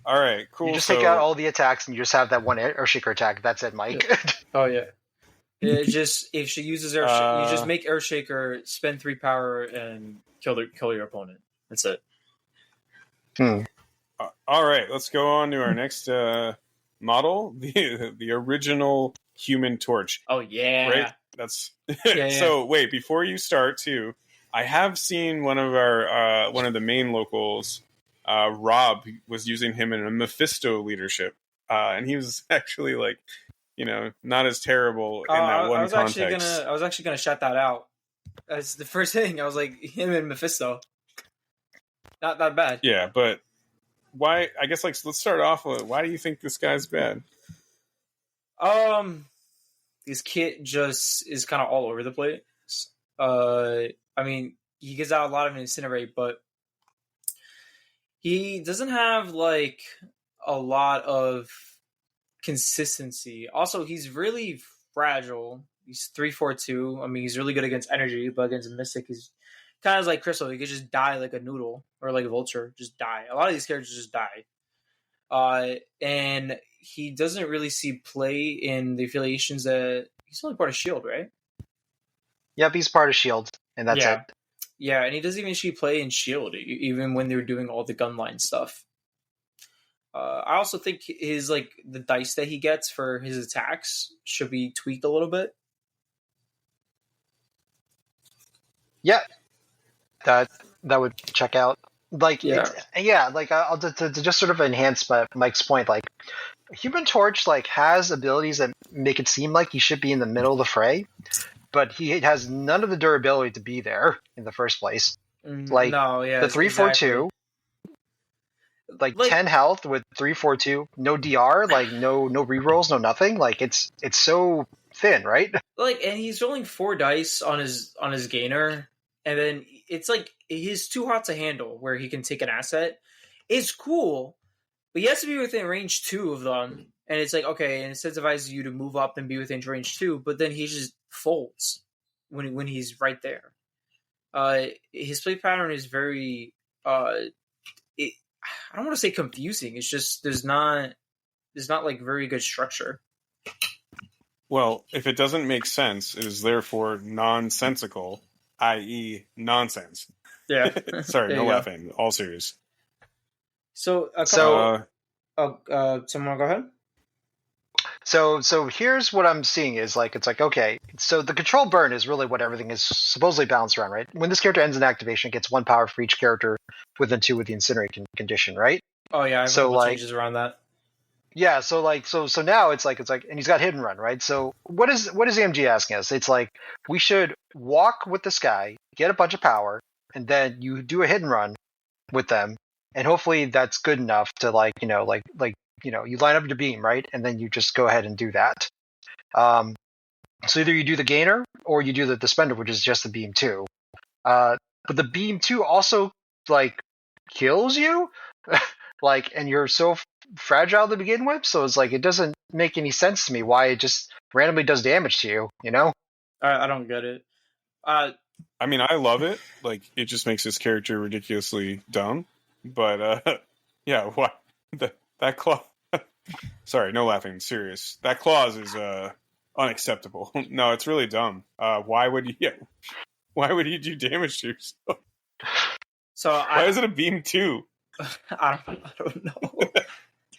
right, cool. You just take out all the attacks and you just have that one Earthshaker attack. That's it, Mike. Oh, yeah. It just, if she uses Earthshaker, you just make Earthshaker, spend 3 power, and kill your opponent. That's it. All right, let's go on to our next model, the original Human Torch. Oh yeah, right. That's So wait, before you start, too, I have seen one of the main locals, Rob, was using him in a Mephisto leadership, and he was actually like, not as terrible in that one context. I was actually gonna shout that out. That's the first thing. I was like, him and Mephisto. Not that bad. Yeah, but why? I guess let's start off with, why do you think this guy's bad? His kit just is kind of all over the place. I mean, he gives out a lot of Incinerate, but he doesn't have like a lot of consistency. Also, he's really fragile. He's 3/4/2. I mean, he's really good against energy, but against Mystic, he's kind of like Crystal. He could just die like a noodle, or like a Vulture, just die. A lot of these characters just die. And he doesn't really see play in the affiliations that he's only part of Shield, right? Yep, he's part of Shield, and that's it. Yeah, and he doesn't even see play in Shield, even when they were doing all the gunline stuff. I also think his the dice that he gets for his attacks should be tweaked a little bit. Yeah, that would check out. I'll to just sort of enhance Mike's point. Like, Human Torch has abilities that make it seem like he should be in the middle of the fray, but he has none of the durability to be there in the first place. The 3/4/2. Like 10 health with 3/4/2, no DR, no rerolls, no nothing. It's so thin, right? And he's rolling 4 dice on his gainer, and then it's he's too hot to handle where he can take an asset. It's cool, but he has to be within range 2 of them, and it's okay, and it incentivizes you to move up and be within range 2, but then he just folds when he's right there. His play pattern is very I don't want to say confusing. It's just there's not very good structure. Well, if it doesn't make sense, it is therefore nonsensical, i.e., nonsense. Yeah. Sorry, no laughing. All serious. So someone go ahead. So here's what I'm seeing is okay. So the control burn is really what everything is supposedly balanced around, right? When this character ends an activation, it gets 1 power for each character within 2 with the Incinerate condition, right? Oh yeah, I've heard changes around that. Yeah, so now it's and he's got Hidden Run, right? So what is AMG asking us? It's we should walk with this guy, get a bunch of power, and then you do a Hidden Run with them, and hopefully that's good enough to you line up your beam, right? And then you just go ahead and do that. So either you do the gainer or you do the spender, which is just the beam too. but the beam 2 also like kills you, like, and you're so fragile to begin with. So it's like it doesn't make any sense to me why it just randomly does damage to you. You know? I don't get it. I mean, I love it. Like, it just makes this character ridiculously dumb. But yeah, why that clause? Sorry, no laughing. Serious. That clause is unacceptable. No, it's really dumb. Why would you? Yeah, why would you do damage to yourself? So why is it a beam 2? I don't know.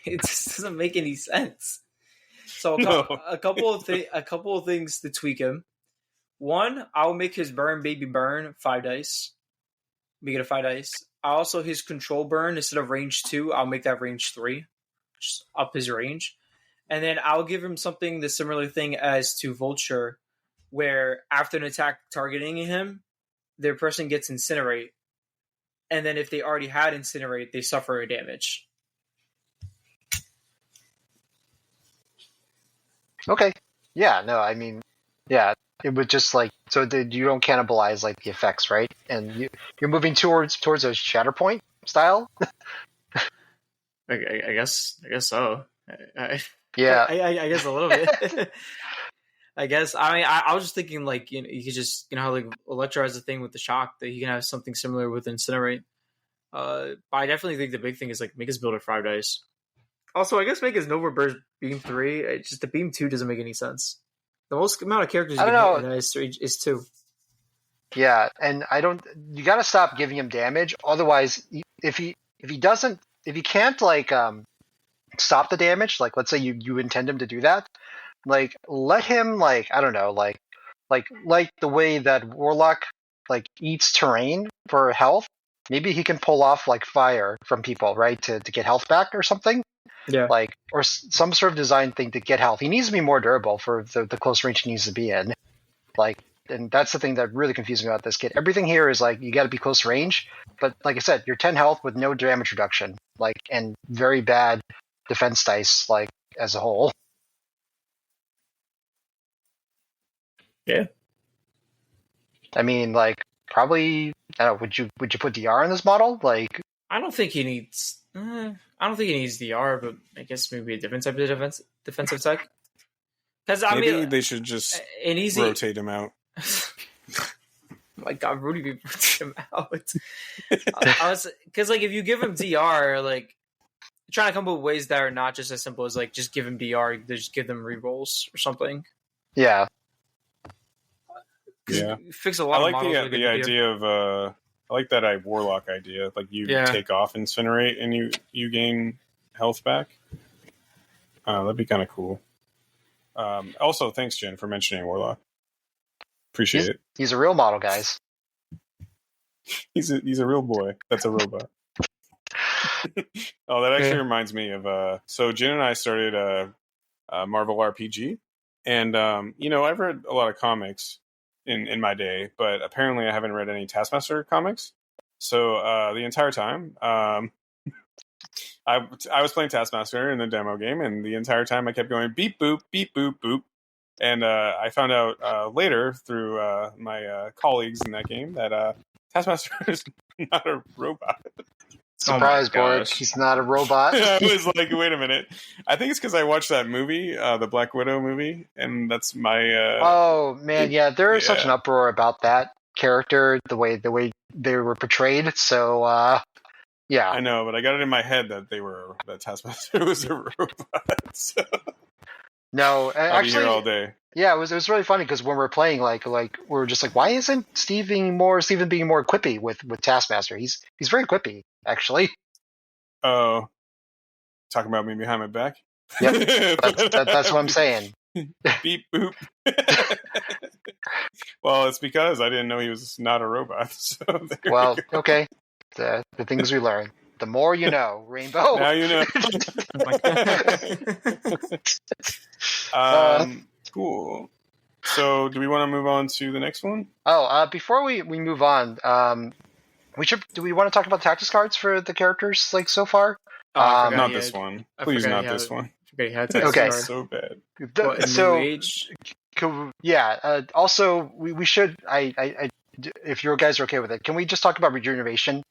It just doesn't make any sense. So a couple of things to tweak him. One, I'll make his burn baby burn 5 dice. Make it a 5 dice. Also, his control burn, instead of range 2, I'll make that range 3. Just up his range. And then I'll give him something, the similar thing as to Vulture, where after an attack targeting him, their person gets Incinerate. And then if they already had Incinerate, they suffer a damage. Okay. Yeah, no, I mean, yeah, it would just like, so you don't cannibalize like the effects, right? And you're moving towards a Shatterpoint style. I guess so. Yeah. I guess a little bit. I guess. I mean, I was just thinking, like, you could just, how like Electro has a thing with the shock, that you can have something similar with Incinerate. But I definitely think the big thing is like make his builder 5 dice. Also, I guess make his Nova Burst beam 3. It's just the beam 2 doesn't make any sense. The most amount of characters you can hit in is 2. Yeah, and you got to stop giving him damage. Otherwise, if he can't like stop the damage, like let's say you intend him to do that, like let him, like, I don't know, like the way that Warlock like eats terrain for health. Maybe he can pull off like fire from people, right, to get health back or something. Yeah. Like, or some sort of design thing to get health. He needs to be more durable for the close range he needs to be in. Like, and that's the thing that really confused me about this kid. Everything here is like, you got to be close range, but like I said, you're 10 health with no damage reduction, like, and very bad defense dice, like, as a whole. Yeah. I mean, like, probably, I don't know, would you put DR in this model? Like, I don't think he needs. I don't think he needs DR, but I guess maybe a different type of defensive tech. Because maybe they should just rotate him out. My God, Rudy be rotating him out. Because like if you give him DR, like trying to come up with ways that are not just as simple as like just give him DR, just give them rerolls or something. Yeah. Yeah. Fix a lot. I like the idea of I like that Warlock idea. Like you take off Incinerate and you gain health back. That'd be kind of cool. Also, thanks, Jen, for mentioning Warlock. Appreciate it. He's a real model, guys. He's a real boy. That's a robot. Oh, that actually reminds me of so Jen and I started a Marvel RPG, and I've read a lot of comics in my day, but apparently I haven't read any Taskmaster comics. So the entire time, I was playing Taskmaster in the demo game, and the entire time I kept going beep boop, boop. And I found out later through my colleagues in that game that Taskmaster is not a robot. Surprise, Borg. He's not a robot. I was like, wait a minute. I think it's because I watched that movie, the Black Widow movie, and that's my... oh, man, yeah. There is such an uproar about that character, the way they were portrayed, so... yeah. I know, but I got it in my head that Taskmaster was a robot. So. No, I'll be here all day. Yeah, it was really funny because when we're playing, like we were just like, why isn't Steven being more quippy with Taskmaster? He's very quippy, actually. Oh, talking about me behind my back. Yep, that's what I'm saying. Beep boop. Well, it's because I didn't know he was not a robot. So well, okay. The things we learn. The more you know, Rainbow. Now you know. Cool. So, do we want to move on to the next one? Oh, before we move on, do we want to talk about tactics cards for the characters like so far? Not this one. Please, not this one. Okay. So bad. Also, we should. if you guys are okay with it, can we just talk about rejuvenation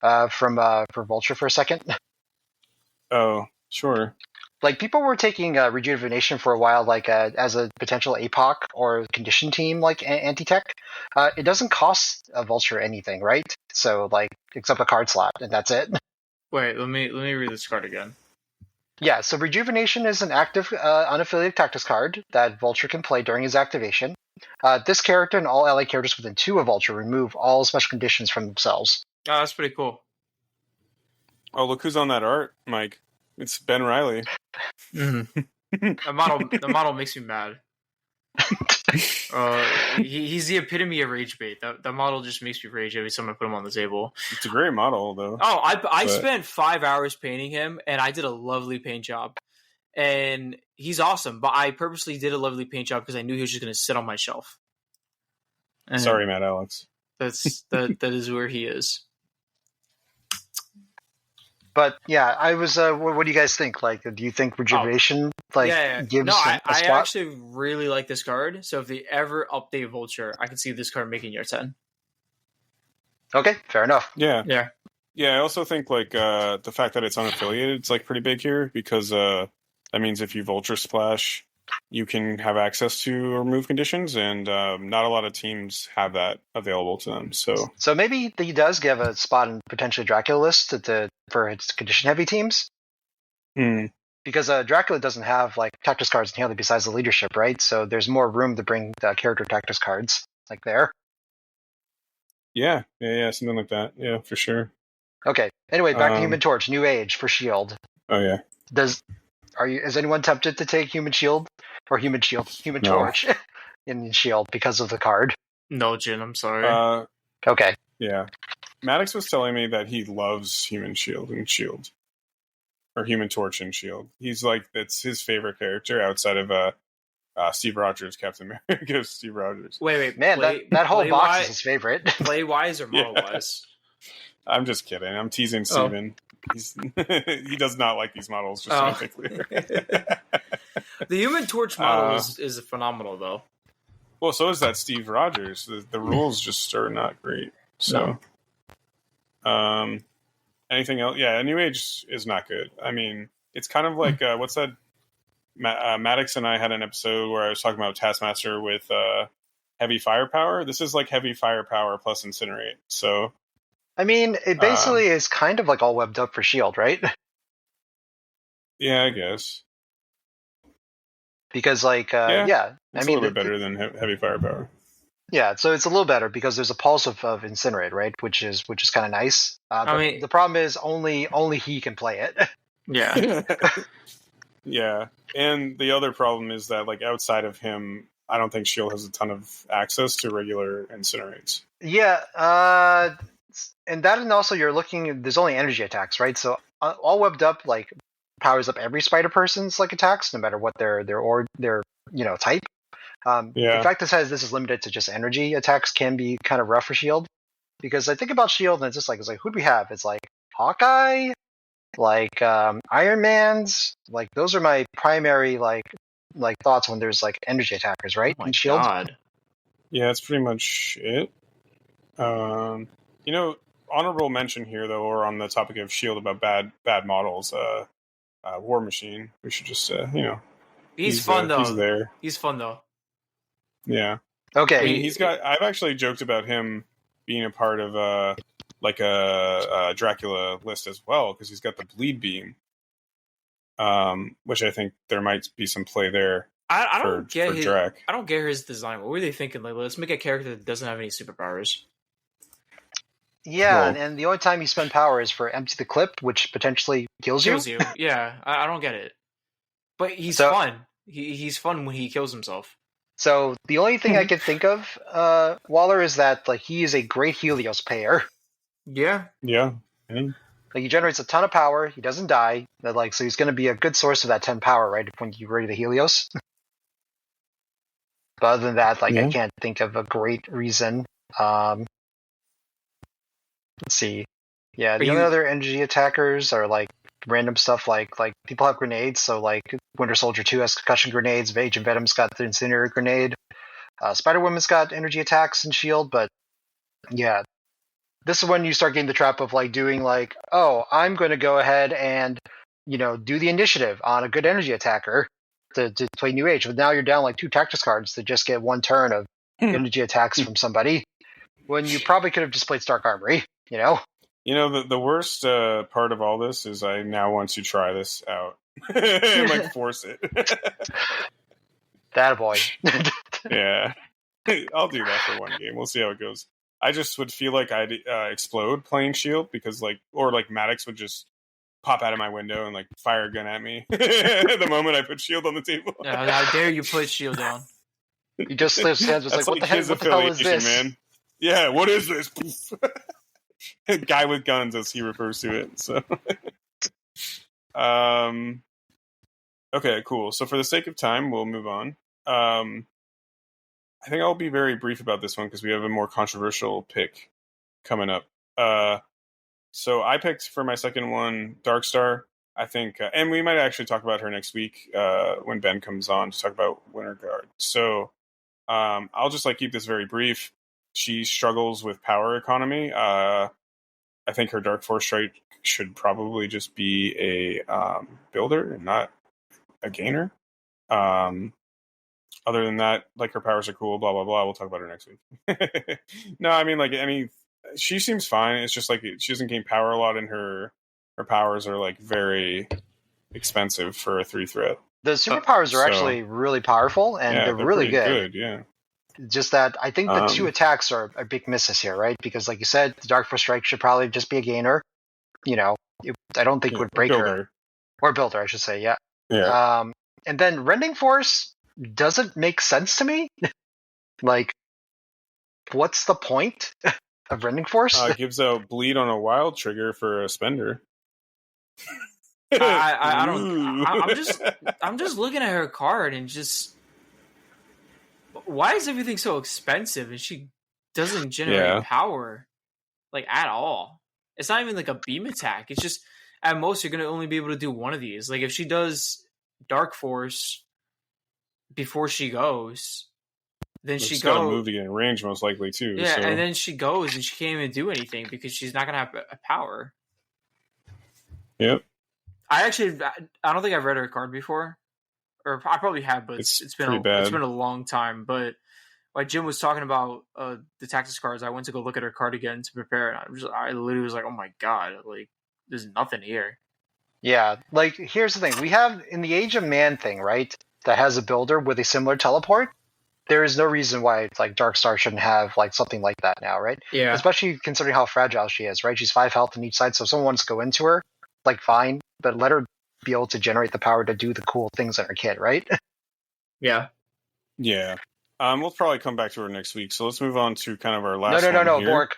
for Vulture for a second? Oh, sure. Like people were taking rejuvenation for a while, like as a potential APOC or condition team, like anti-tech. It doesn't cost a Vulture anything, right? So like except a card slot, and that's it. Wait, let me read this card again. Yeah, so rejuvenation is an active unaffiliated tactics card that Vulture can play during his activation. This character and all allied characters within 2 of Vulture remove all special conditions from themselves. Oh, that's pretty cool. Oh, look who's on that art, Mike. It's Ben Riley. Mm-hmm. the model makes me mad. He's the epitome of rage bait. The model just makes me rage every time I put him on the table. It's a great model, though. Oh, I spent 5 hours painting him, and I did a lovely paint job. And he's awesome, but I purposely did a lovely paint job because I knew he was just going to sit on my shelf. And sorry, Matt Alex. That is where he is. But yeah, I was. What do you guys think? Like, do you think rejuvenation gives? No, a I spot? actually really like this card. So if they ever update Vulture, I can see this card making year 10. Okay, fair enough. Yeah. Yeah. I also think like the fact that it's unaffiliated, it's like pretty big here because that means if you Vulture Splash, you can have access to remove conditions, and not a lot of teams have that available to them. So maybe he does give a spot in potentially Dracula list for its condition heavy teams. Because Dracula doesn't have like tactics cards inherently besides the leadership, right? So there's more room to bring the character tactics cards like there. Yeah, something like that. Yeah, for sure. Okay. Anyway, back to Human Torch, New Age for Shield. Oh yeah. Is anyone tempted to take Human Torch in Shield because of the card? No, Jin, I'm sorry. Okay. Yeah. Maddox was telling me that he loves Human Shield and Shield. Or Human Torch and Shield. He's like, it's his favorite character outside of Steve Rogers, Captain America, Steve Rogers. Wait. Man, that whole box is his favorite. Play-wise or model-wise? I'm just kidding. I'm teasing Steven. He does not like these models, just to make clear. The Human Torch model is phenomenal, though. Well, so is that Steve Rogers. The rules just are not great. So, anything else? Yeah, New Age is not good. I mean, it's kind of like, what's that? Maddox and I had an episode where I was talking about Taskmaster with heavy firepower. This is like heavy firepower plus Incinerate. So, I mean, it basically is kind of like all webbed up for Shield, right? Yeah, I guess. Because, like, it's a little bit better than heavy firepower. Yeah, so it's a little better because there's a pulse of Incinerate, right? Which is kind of nice. I mean, the problem is only he can play it. Yeah. Yeah, and the other problem is that, like, outside of him, I don't think Shield has a ton of access to regular Incinerates. Yeah, and also you're looking. There's only energy attacks, right? So all webbed up like powers up every spider person's like attacks, no matter what their type. The fact that says this is limited to just energy attacks can be kind of rough for Shield, because I think about Shield and it's like who do we have? It's like Hawkeye, like Iron Man's, like those are my primary like thoughts when there's like energy attackers, right? Oh my in Shield. God. Yeah, that's pretty much it. Honorable mention here though, or on the topic of Shield about bad models. War Machine. We should just he's fun though. He's there. He's fun though. Yeah. Okay. I mean, I've actually joked about him being a part of a Dracula list as well, because he's got the bleed beam, which I think there might be some play there. I don't get Drac. I don't get his design. What were they thinking? Like, let's make a character that doesn't have any superpowers. Yeah, and the only time you spend power is for empty the clip, which potentially kills you. Yeah, I don't get it. But he's fun. He's fun when he kills himself. So the only thing I could think of, Waller, is that like he is a great Helios payer. Yeah. Yeah. Like he generates a ton of power. He doesn't die. So he's going to be a good source of that 10 power, right? When you ready the Helios. But other than that, I can't think of a great reason. Let's see. Yeah, the only other energy attackers are like random stuff like people have grenades, so like Winter Soldier 2 has concussion grenades, Agent Venom's got the incinerator grenade. Spider-Woman's got energy attacks and shield, but Yeah. This is when you start getting the trap of like doing like, oh, I'm going to go ahead and, do the initiative on a good energy attacker to play New Age. But now you're down like 2 tactics cards to just get 1 turn of energy attacks from somebody when you probably could have just played Stark Armory, The worst part of all this is I now want to try this out and like force it. That boy. Yeah. I'll do that for 1 game. We'll see how it goes. I just would feel like I'd explode playing Shield because or Maddox would just pop out of my window and like fire a gun at me the moment I put Shield on the table. How dare you put Shield on? He just slips hands. Was That's like, what the hell is this? Man. Yeah, what is this? Guy with guns, as he refers to it. So, okay, cool. So for the sake of time, we'll move on. I think I'll be very brief about this one because we have a more controversial pick coming up. So I picked for my second one Darkstar. I think, and we might actually talk about her next week when Ben comes on to talk about Winter Guard. So I'll just keep this very brief. She struggles with power economy. I think her Dark Force Strike should probably just be a builder and not a gainer. Other than that, her powers are cool, blah, blah, blah. We'll talk about her next week. No, I mean, she seems fine. It's just she doesn't gain power a lot, and her powers are very expensive for a 3-threat. The superpowers are actually really powerful, and they're really good. Yeah. Just that I think the 2 attacks are big misses here, right? Because like you said, the Dark Force Strike should probably just be a gainer. I don't think would break her. Or builder, I should say, yeah. Yeah. And then Rending Force doesn't make sense to me. What's the point of Rending Force? Gives out bleed on a wild trigger for a spender. I don't. I'm just looking at her card and just. Why is everything so expensive and she doesn't generate power at all? It's not even a beam attack. It's just at most you're gonna only be able to do one of these. If she does Dark Force before she goes, then she's got to move to get in range most likely too. Yeah, so. And then she goes and she can't even do anything because she's not gonna have a power. Yep. I don't think I've read her card before, or I probably have, but it's been a long time. But while Jim was talking about the tactics cards, I went to go look at her card again to prepare, and I literally was like, oh my god, there's nothing here. Yeah, here's the thing: we have in the Age of Man thing, right? That has a builder with a similar teleport. There is no reason why Darkstar shouldn't have something like that now, right? Yeah. Especially considering how fragile she is, right? She's 5 health on each side, so if someone wants to go into her, fine, but let her be able to generate the power to do the cool things in her kit, right? Yeah. Yeah. We'll probably come back to her next week. So let's move on to kind of our last one. No, Bork.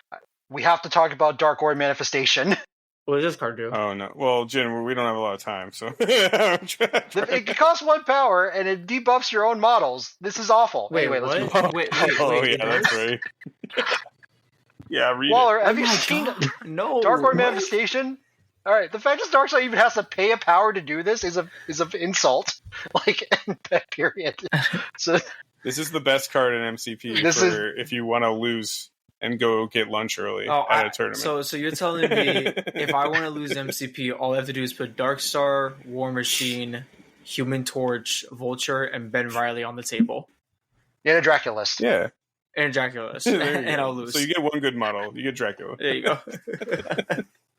We have to talk about Dark Orb Manifestation. What does this card do? Oh, no. Well, Jin, we don't have a lot of time, so... It costs 1 power, and it debuffs your own models. This is awful. Wait, let's move on. Wait, that's right. Yeah, read Waller, it. have you seen No, Dark Orb Manifestation? All right, the fact that Darkstar even has to pay a power to do this is an insult. Period. So this is the best card in MCP if you want to lose and go get lunch early at a tournament. So you're telling me if I want to lose MCP, all I have to do is put Darkstar, War Machine, Human Torch, Vulture, and Ben Riley on the table. And a Draculist. Yeah. And a Draculist. And I'll lose. So you get 1 good model. You get Dracula. There you go.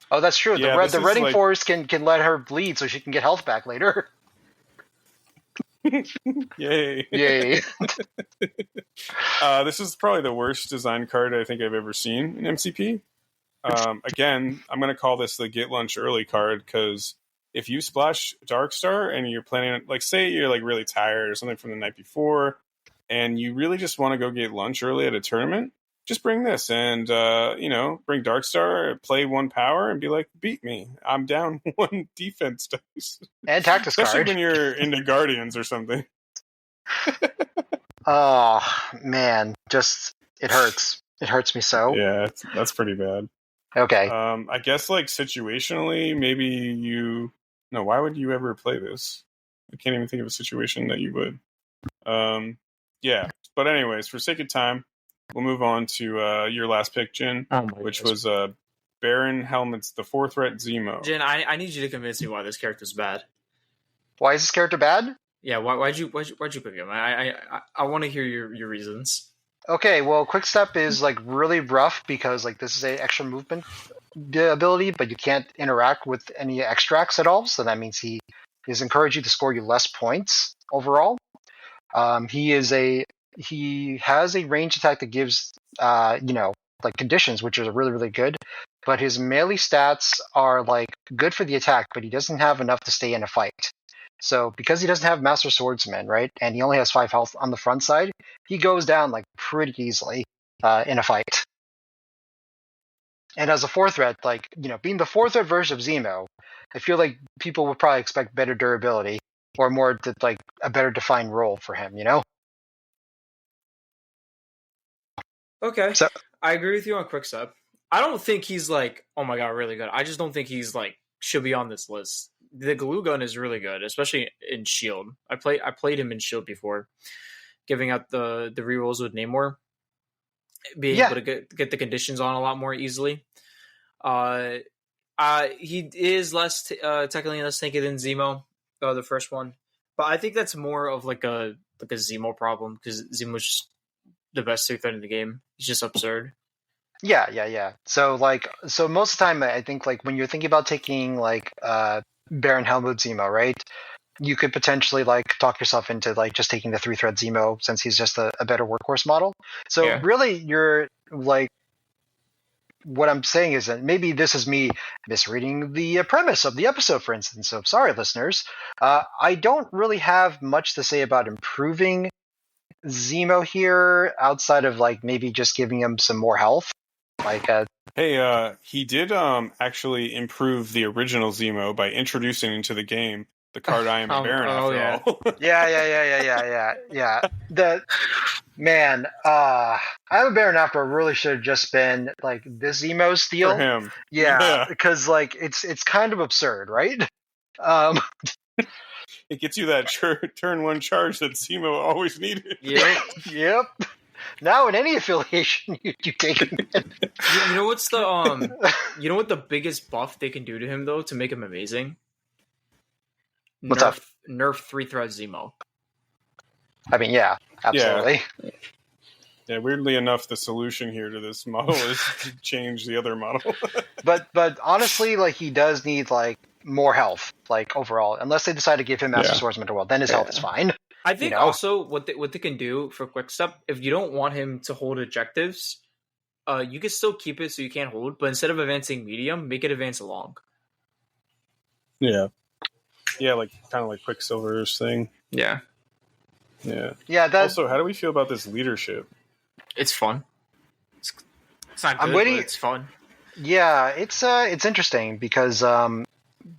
Oh, that's true. Yeah, the Redding Force can let her bleed so she can get health back later. Yay. This is probably the worst design card I think I've ever seen in MCP. Again, I'm going to call this the Get Lunch Early card because if you splash Darkstar and you're planning, say you're really tired or something from the night before and you really just want to go get lunch early at a tournament, just bring this and, bring Darkstar, play 1 power and be beat me. I'm down 1 defense dice. And tactics card. Especially when you're into Guardians or something. Oh, man. It hurts. It hurts me so. Yeah, that's pretty bad. Okay. I guess situationally, maybe no, why would you ever play this? I can't even think of a situation that you would. Yeah. But anyways, for sake of time, we'll move on to your last pick, Jin, which was Baron Helmet's the 4-threat Zemo. Jin, I need you to convince me why this character's bad. Why is this character bad? Yeah, why'd you pick him? I want to hear your reasons. Okay, well, Quick Step is like really rough because like this is a extra movement ability, but you can't interact with any extracts at all. So that means he is encouraging to score you less points overall. He has a ranged attack that gives like conditions, which are really, really good. But his melee stats are like good for the attack, but he doesn't have enough to stay in a fight. So because he doesn't have Master Swordsman, right, and he only has 5 health on the front side, he goes down like pretty easily in a fight. And as a 4-threat, like, being the 4-threat version of Zemo, I feel like people would probably expect better durability or more like a better defined role for him, Okay, so, I agree with you on Quickstep. I don't think he's like, oh my god, really good. I just don't think he's like should be on this list. The glue gun is really good, especially in Shield. I played him in Shield before, giving out the rerolls with Namor, being able to get the conditions on a lot more easily. He is less technically less tanky than Zemo, the first one, but I think that's more of like a Zemo problem because Zemo's just the best 3-threat in the game. He's just absurd. Yeah. So most of the time, I think like when you're thinking about taking like Baron Helmut Zemo, right? You could potentially like talk yourself into like just taking the 3-threat Zemo since he's just a better workhorse model. So really, you're like, what I'm saying is that maybe this is me misreading the premise of the episode, for instance. So sorry, listeners. I don't really have much to say about improving Zemo here outside of like maybe just giving him some more health. Like, he did actually improve the original Zemo by introducing into the game the card I am a Baron after all. Yeah. The man, I am a Baron after all really should have just been like this Zemo steal for him. Yeah, because like it's kind of absurd, right? It gets you that turn 1 charge that Zemo always needed. Yep. Now in any affiliation you take him in. You know what's the you know what the biggest buff they can do to him though to make him amazing? What's up? Nerf 3-threat Zemo. I mean, yeah, absolutely. Yeah, weirdly enough, the solution here to this model is to change the other model. but honestly, like he does need like more health, like overall, unless they decide to give him Master Swordsman to well, then his health is fine. I think also what they can do for Quickstep, if you don't want him to hold objectives, you can still keep it so you can't hold, but instead of advancing medium, make it advance long. Yeah, like kind of like Quicksilver's thing. Yeah. Also, how do we feel about this leadership? It's fun. It's not good, but it's fun. Yeah, it's interesting because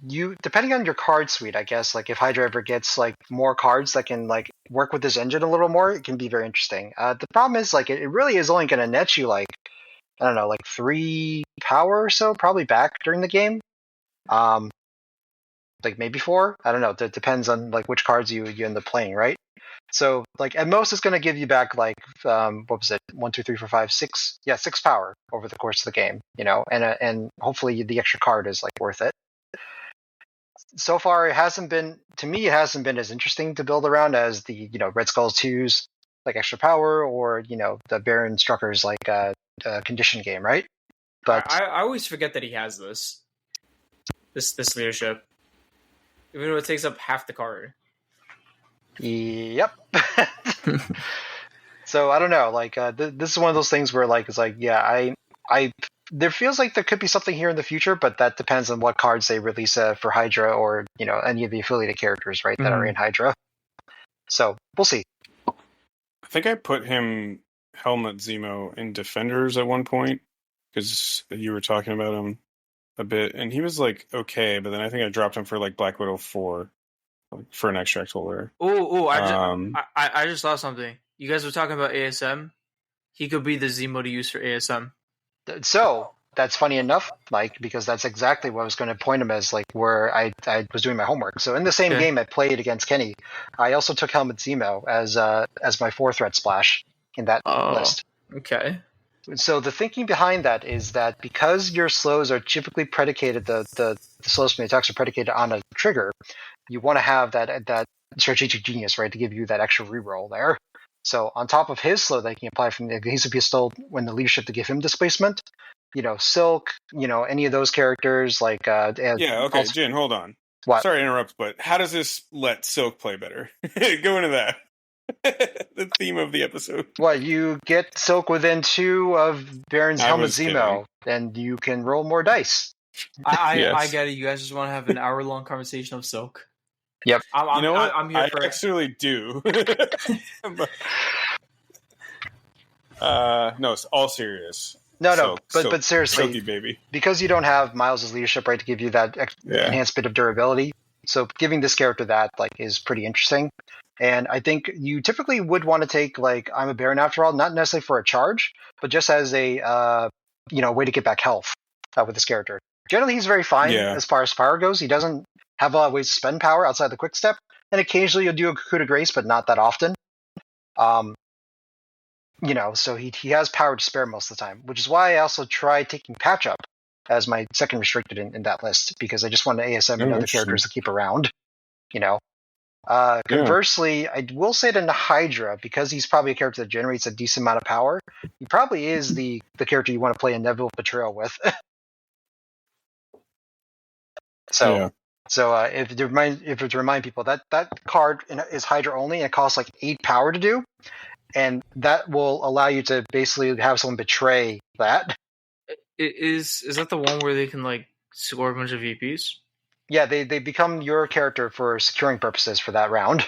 you depending on your card suite, I guess, like if Hydra ever gets like more cards that can like work with this engine a little more, it can be very interesting. The problem is like it really is only going to net you like I don't know, like 3 power or so, probably back during the game. Like maybe 4. I don't know. It depends on like which cards you end up playing, right? So like at most it's going to give you back like what was it? 1, 2, 3, 4, 5, 6. Yeah, 6 power over the course of the game. And hopefully the extra card is like worth it. So far, it hasn't been as interesting to build around as the Red Skull's 2's like extra power or the Baron Strucker's like condition game, right? But I always forget that he has this leadership, even though it takes up half the card. Yep. So I don't know. Like this is one of those things where like it's like I there feels like there could be something here in the future, but that depends on what cards they release for Hydra or any of the affiliated characters, right, that are in Hydra. So we'll see. I think I put him Helmet Zemo in Defenders at one point because you were talking about him a bit, and he was like okay, but then I think I dropped him for like Black Widow 4 for an extract holder. I just saw something. You guys were talking about ASM. He could be the Zemo to use for ASM. So that's funny enough, Mike, because that's exactly what I was going to point him as, like where I was doing my homework. So in the same game I played against Kenny, I also took Helmet Zemo as my 4-threat splash in that list. Okay. So the thinking behind that is that because your slows are typically predicated, the slows from the attacks are predicated on a trigger, you want to have that strategic genius, right, to give you that extra reroll there. So on top of his slow that he can apply from the adhesive pistol when the leadership to give him displacement, Silk, any of those characters like Yeah, okay, also, Jin, hold on. what? Sorry to interrupt, but how does this let Silk play better? Go into that. The theme of the episode. What, you get Silk within 2 of Baron's I Helmet was Zemo, and you can roll more dice. I Yes. get it. You guys just want to have an hour-long conversation of Silk. Yep. You know what? I'm here I for it. actually do. No, it's all serious. No, but Silk, seriously, Silky baby. because you don't have Miles' leadership, right, to give you that enhanced bit of durability, so giving this character that is pretty interesting. And I think you typically would want to take I'm a Baron after all, not necessarily for a charge, but just as a way to get back health with this character. Generally, he's very fine as far as power goes. He doesn't have a lot of ways to spend power outside the quick step, and occasionally you'll do a coup de grace, but not that often. So he has power to spare most of the time, which is why I also tried taking Patch Up as my second restricted in that list, because I just wanted ASM and other characters to keep around. Conversely, I will say that in Hydra, because he's probably a character that generates a decent amount of power, he probably is the character you want to play Inevitable Betrayal with. So if to remind people that card is Hydra only, and it costs 8 power to do, and that will allow you to basically have someone betray that. Is that the one where they can score a bunch of VPs? Yeah, they become your character for securing purposes for that round.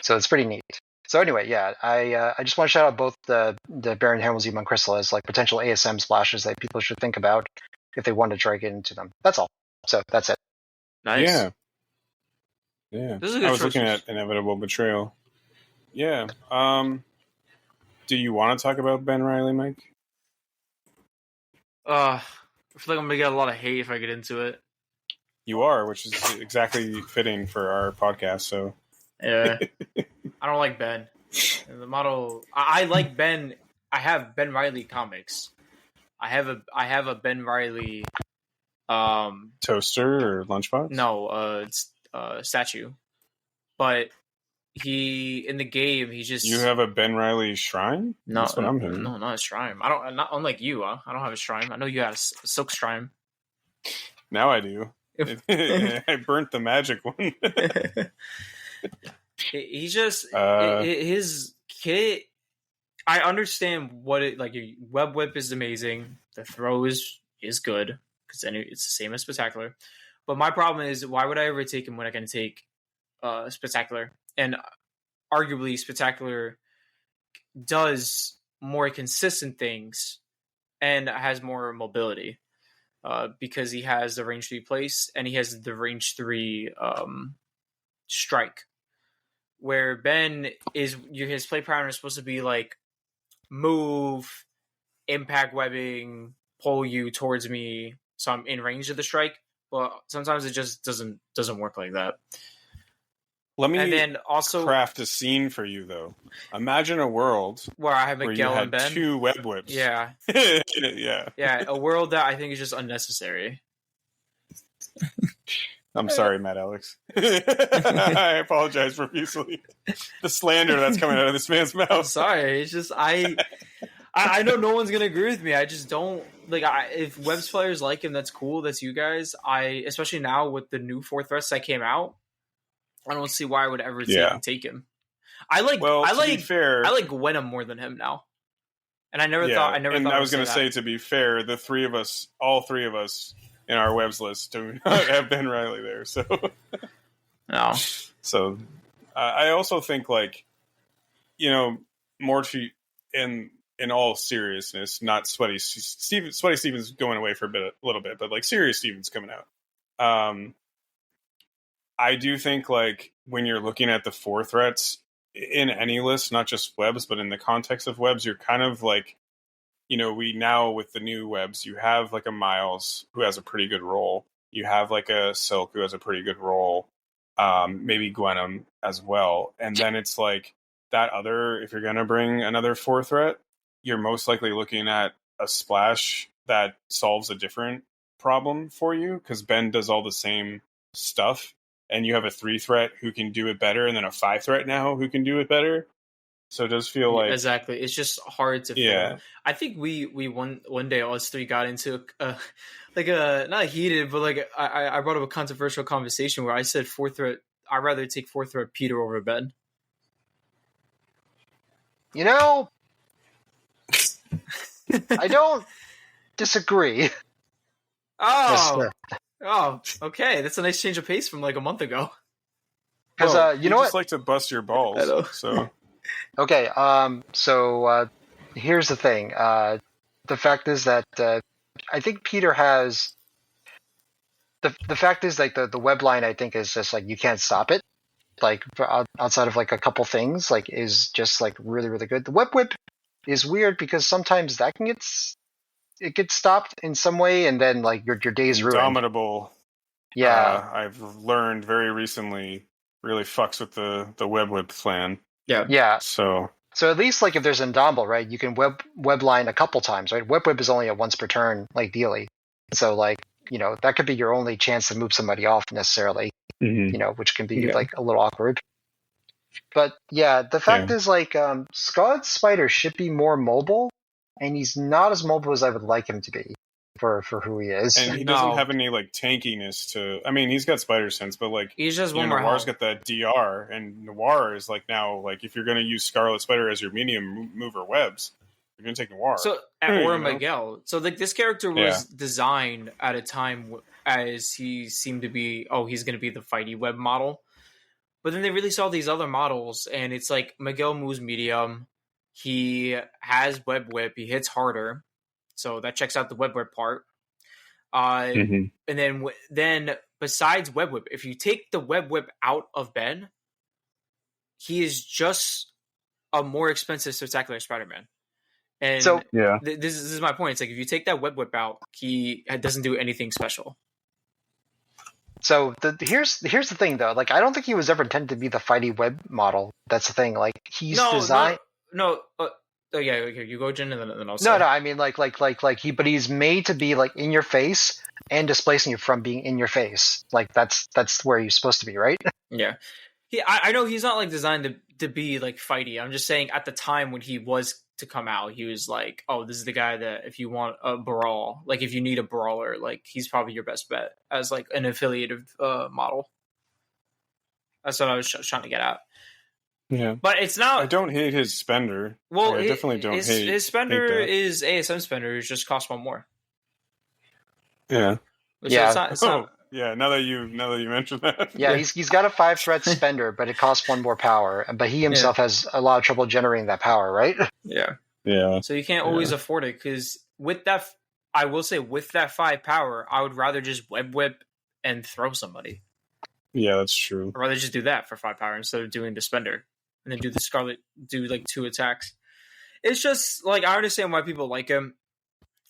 So it's pretty neat. So anyway, yeah, I just want to shout out both the Baron Hamilton and Crystal as potential ASM splashes that people should think about if they want to try to get into them. That's all. So that's it. Nice. Yeah. This is a good I was choices. looking at Inevitable Betrayal. Yeah. Do you want to talk about Ben Reilly, Mike? I feel like I'm gonna get a lot of hate if I get into it. You are, which is exactly fitting for our podcast. So yeah, I don't like Ben. The model, I like Ben. I have Ben Reilly comics. I have a Ben Reilly toaster or lunchbox. No, it's statue, but he in the game he just. You have a Ben Reilly shrine? No, that's what I'm hearing. No, not a shrine. I don't. Not unlike you. I don't have a shrine. I know you have a silk shrine. Now I do. I burnt the magic one. He's just his kit. I understand what it like. Web whip is amazing. The throw is good because it's the same as spectacular. But my problem is, why would I ever take him when I can take spectacular? And arguably, spectacular does more consistent things and has more mobility because he has the range 3 place and he has the range 3 strike. Where Ben is, his play pattern is supposed to be move, impact webbing, pull you towards me, so I'm in range of the strike. But sometimes it just doesn't work like that. Let me craft a scene for you, though. Imagine a world where I have Miguel and Ben. 2 web whips. Yeah. Yeah, a world that I think is just unnecessary. I'm sorry, Matt Alex. I apologize profusely. The slander that's coming out of this man's mouth. I'm sorry. It's just I know no one's gonna agree with me. I just don't if Webs players like him, that's cool. That's you guys. Especially now with the new 4 threats that came out, I don't see why I would ever take him. I like Gwenum more than him now. And I never thought. I was going to say, to be fair, all three of us in our webs list do not have Ben Reilly there. So no. So I also think more to in all seriousness, not Sweaty Steven's going away for a little bit, but Serious Steven's coming out. I do think when you're looking at the 4 threats in any list, not just webs, but in the context of webs, you're kind of we now with the new webs, you have a Miles who has a pretty good role. You have a Silk who has a pretty good role. Maybe Gwenum as well. And then it's if you're going to bring another 4 threat, you're most likely looking at a splash that solves a different problem for you, because Ben does all the same stuff, and you have a 3 threat who can do it better, and then a 5 threat now who can do it better. So it does feel like exactly. It's just hard to yeah. feel. I think we one day us three got into like a not heated, but like I brought up a controversial conversation where I said 4 threat. I'd rather take 4 threat Peter over Ben. You know, I don't disagree. Oh, okay. That's a nice change of pace from like a month ago. Because you know what? Just like to bust your balls. I know. So okay. So here's the thing. The fact is that I think Peter has. The fact is, like, the web line, I think, is just like you can't stop it. Like outside of like a couple things, like is just like really really good. The web whip is weird because sometimes that can it gets stopped in some way, and then like your day's ruined. Indomitable. Yeah, I've learned very recently really fucks with the web whip plan. Yeah. So at least like if there's Indomitable, right, you can web line a couple times, right? Web whip is only a once per turn, like daily. So like, you know, that could be your only chance to move somebody off necessarily. You know, which can be like a little awkward. But yeah, the fact is like Scarlet Spider should be more mobile, and he's not as mobile as I would like him to be for who he is. And he doesn't have any like tankiness to. I mean, he's got spider sense, but like he's just one more. Noir's got that DR, and Noir is like now like if you're going to use Scarlet Spider as your medium mover webs, you're going to take Noir. So or Miguel. So like this character was designed at a time as he seemed to be. Oh, he's going to be the fighty web model. But then they released all these other models, and it's like Miguel moves medium. He has web whip. He hits harder, so that checks out the web whip part. And then besides web whip, if you take the web whip out of Ben, he is just a more expensive spectacular Spider-Man. And so this is my point. It's like if you take that web whip out, he doesn't do anything special. So here's the thing though. Like I don't think he was ever intended to be the fighty web model. That's the thing. Like he's designed. You go, Jen, and then I'll say. No. I mean, but he's made to be like in your face and displacing you from being in your face. Like that's where he's supposed to be, right? Yeah. I know he's not like designed to be like fighty. I'm just saying at the time when he was to come out, he was like, oh, this is the guy that if you want a brawl, like if you need a brawler, like he's probably your best bet as like an affiliative model. That's what I was trying to get at. Yeah, but it's not. I don't hate his spender. Well, I definitely don't hate his spender. Is ASM spender. It just costs 1 more. Yeah. It's not. Yeah. Now that you mentioned that. Yeah, he's got a 5 threat spender, but it costs 1 more power. But he himself has a lot of trouble generating that power, right? Yeah. Yeah. So you can't always afford it because with that, I will say with that 5 power, I would rather just web whip and throw somebody. Yeah, that's true. I'd rather just do that for 5 power instead of doing the spender. And then do the Scarlet, do like 2 attacks. It's just like I understand why people like him.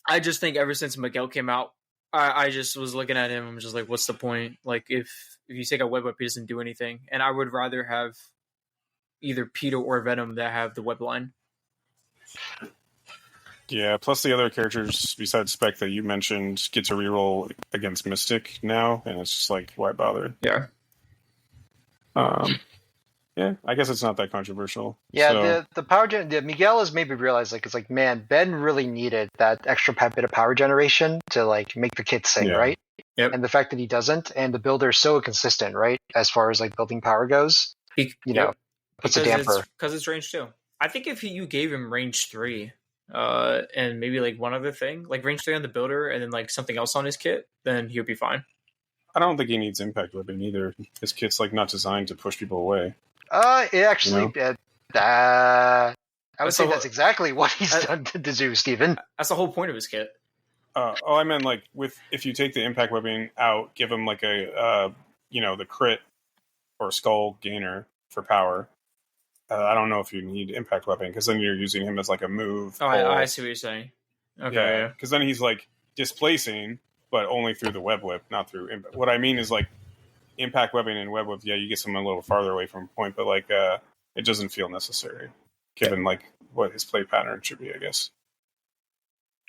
I just think ever since Miguel came out, I just was looking at him. I'm just like, what's the point? Like if you take a web whip, he doesn't do anything. And I would rather have either Peter or Venom that have the web line. Yeah. Plus the other characters besides Spec that you mentioned get to reroll against Mystic now, and it's just like, why bother? Yeah. Yeah, I guess it's not that controversial. Yeah, so. the power Miguel has made me realize like it's like, man, Ben really needed that extra bit of power generation to like make the kit sing, right? Yep. And the fact that he doesn't, and the builder is so consistent, right, as far as like building power goes, puts a damper. Because it's range 2. I think if you gave him range 3, and maybe like one other thing, like range 3 on the builder, and then like something else on his kit, then he would be fine. I don't think he needs impact weapon either. His kit's like not designed to push people away. It actually, I would say that's exactly what he's done to do, Steven. That's the whole point of his kit. I meant like if you take the impact weapon out, give him like a the crit or skull gainer for power. I don't know if you need impact weapon because then you're using him as like a move. Oh, I see what you're saying. Okay, yeah, because then he's like displacing, but only through the web whip, not through impact. What I mean is like impact weapon and web whip. Yeah, you get someone a little farther away from point, but like it doesn't feel necessary, given like what his play pattern should be, I guess.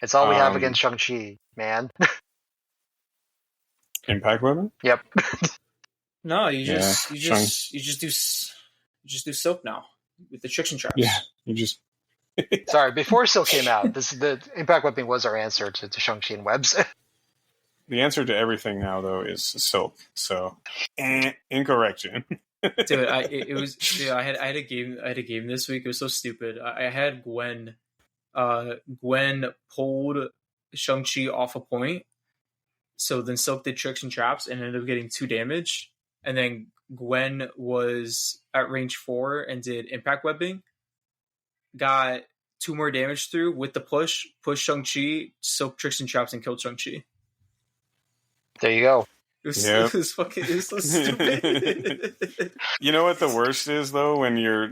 It's all we have against Shang-Chi, man. Impact weapon? Yep. No, you just do Silk now with the tricks and traps. Yeah, you just. Sorry, before Silk came out, the impact weapon was our answer to Shang-Chi and webs. The answer to everything now, though, is Silk. So, incorrect, Jin. Dude, I had a game this week. It was so stupid. I had Gwen. Gwen pulled Shang-Chi off a point. So then Silk did tricks and traps and ended up getting 2 damage. And then Gwen was at range 4 and did impact webbing. Got 2 more damage through with the push Shang-Chi, Silk tricks and traps, and killed Shang-Chi. There you go. It was so stupid. You know what the worst is, though, when you're...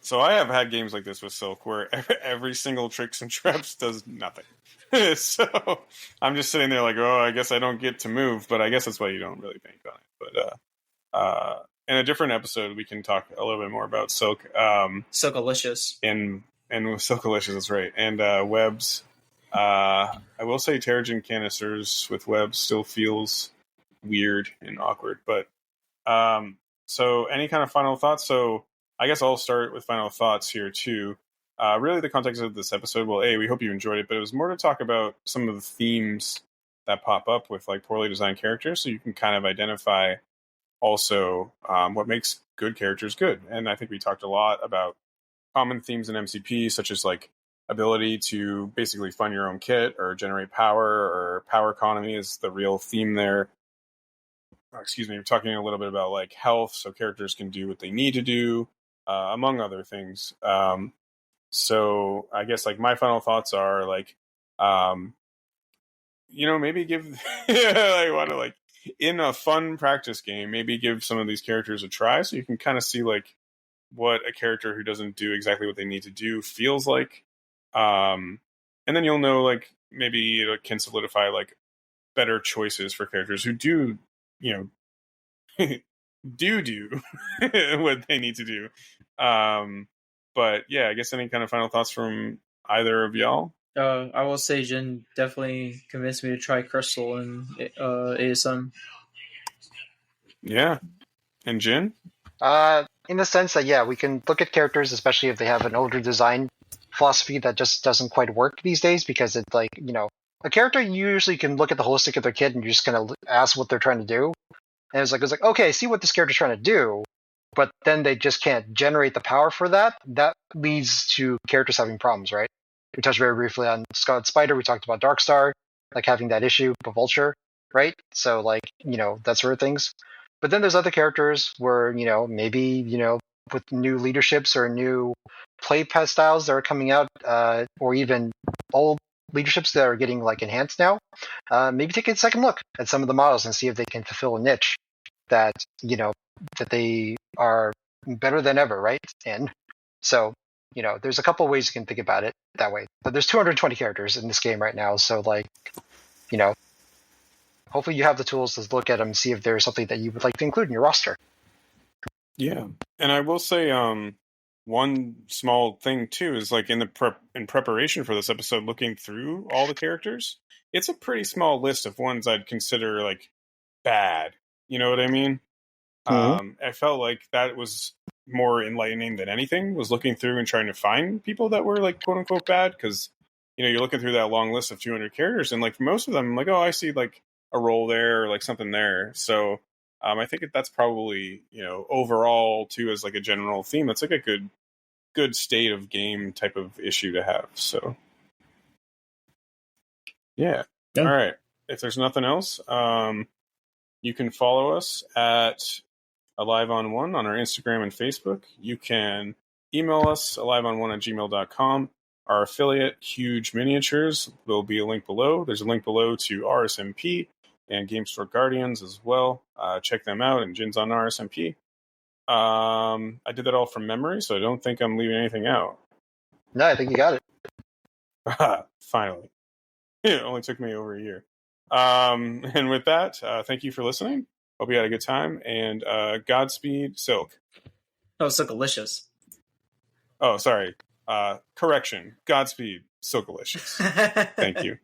So I have had games like this with Silk where every single tricks and traps does nothing. So I'm just sitting there like, oh, I guess I don't get to move, but I guess that's why you don't really think on it. But in a different episode, we can talk a little bit more about Silk. Silkalicious. And with Silkalicious, that's right. And webs. I will say Terrigen canisters with webs still feels weird and awkward. But so any kind of final thoughts? So I guess I'll start with final thoughts here too. Really, the context of this episode, well, we hope you enjoyed it, but it was more to talk about some of the themes that pop up with like poorly designed characters, so you can kind of identify also what makes good characters good. And I think we talked a lot about common themes in MCP, such as like ability to basically fund your own kit or generate power, or power economy is the real theme there. We're talking a little bit about like health, so characters can do what they need to do, among other things. So I guess like my final thoughts are like, maybe give I want to like in a fun practice game, maybe give some of these characters a try, so you can kind of see like what a character who doesn't do exactly what they need to do feels like, and then you'll know like maybe it can solidify like better choices for characters who do do what they need to do. But yeah, I guess any kind of final thoughts from either of y'all? I will say Jin definitely convinced me to try Crystal and ASM. Yeah. And Jin? In the sense that, yeah, we can look at characters, especially if they have an older design philosophy that just doesn't quite work these days, because it's like, a character, you usually can look at the holistic of their kit and you're just going to ask what they're trying to do. And it's like, okay, I see what this character's trying to do, but then they just can't generate the power for that. That leads to characters having problems, right? We touched very briefly on Scarlet Spider. We talked about Darkstar, like having that issue, but Vulture, right? So like, that sort of things. But then there's other characters where, maybe, with new leaderships or new play styles that are coming out, or even old leaderships that are getting like enhanced now, maybe take a second look at some of the models and see if they can fulfill a niche that, that they are better than ever, right? And so, there's a couple of ways you can think about it that way. But there's 220 characters in this game right now, so like, hopefully you have the tools to look at them and see if there's something that you would like to include in your roster. Yeah. And I will say one small thing too is like in preparation for this episode, looking through all the characters, it's a pretty small list of ones I'd consider like bad. You know what I mean? Mm-hmm. I felt like that was more enlightening than anything, was looking through and trying to find people that were like quote unquote bad, because you're looking through that long list of 200 characters and like most of them, I'm like, oh, I see like a role there or like something there. So I think that's probably overall too, as like a general theme, that's like a good state of game type of issue to have. So yeah. All right, if there's nothing else, you can follow us at Alive on One on our Instagram and Facebook. You can email us aliveon1@gmail.com. Our affiliate, Huge Miniatures, will be a link below. There's a link below to RSMP and GameStore Guardians as well. Check them out, and Jin's on RSMP. I did that all from memory, so I don't think I'm leaving anything out. No, I think you got it. Finally. It only took me over a year. And with that, thank you for listening. Hope you had a good time, and Godspeed, Silk. No, Silkalicious. Oh, sorry. Correction. Godspeed, Silkalicious. Thank you.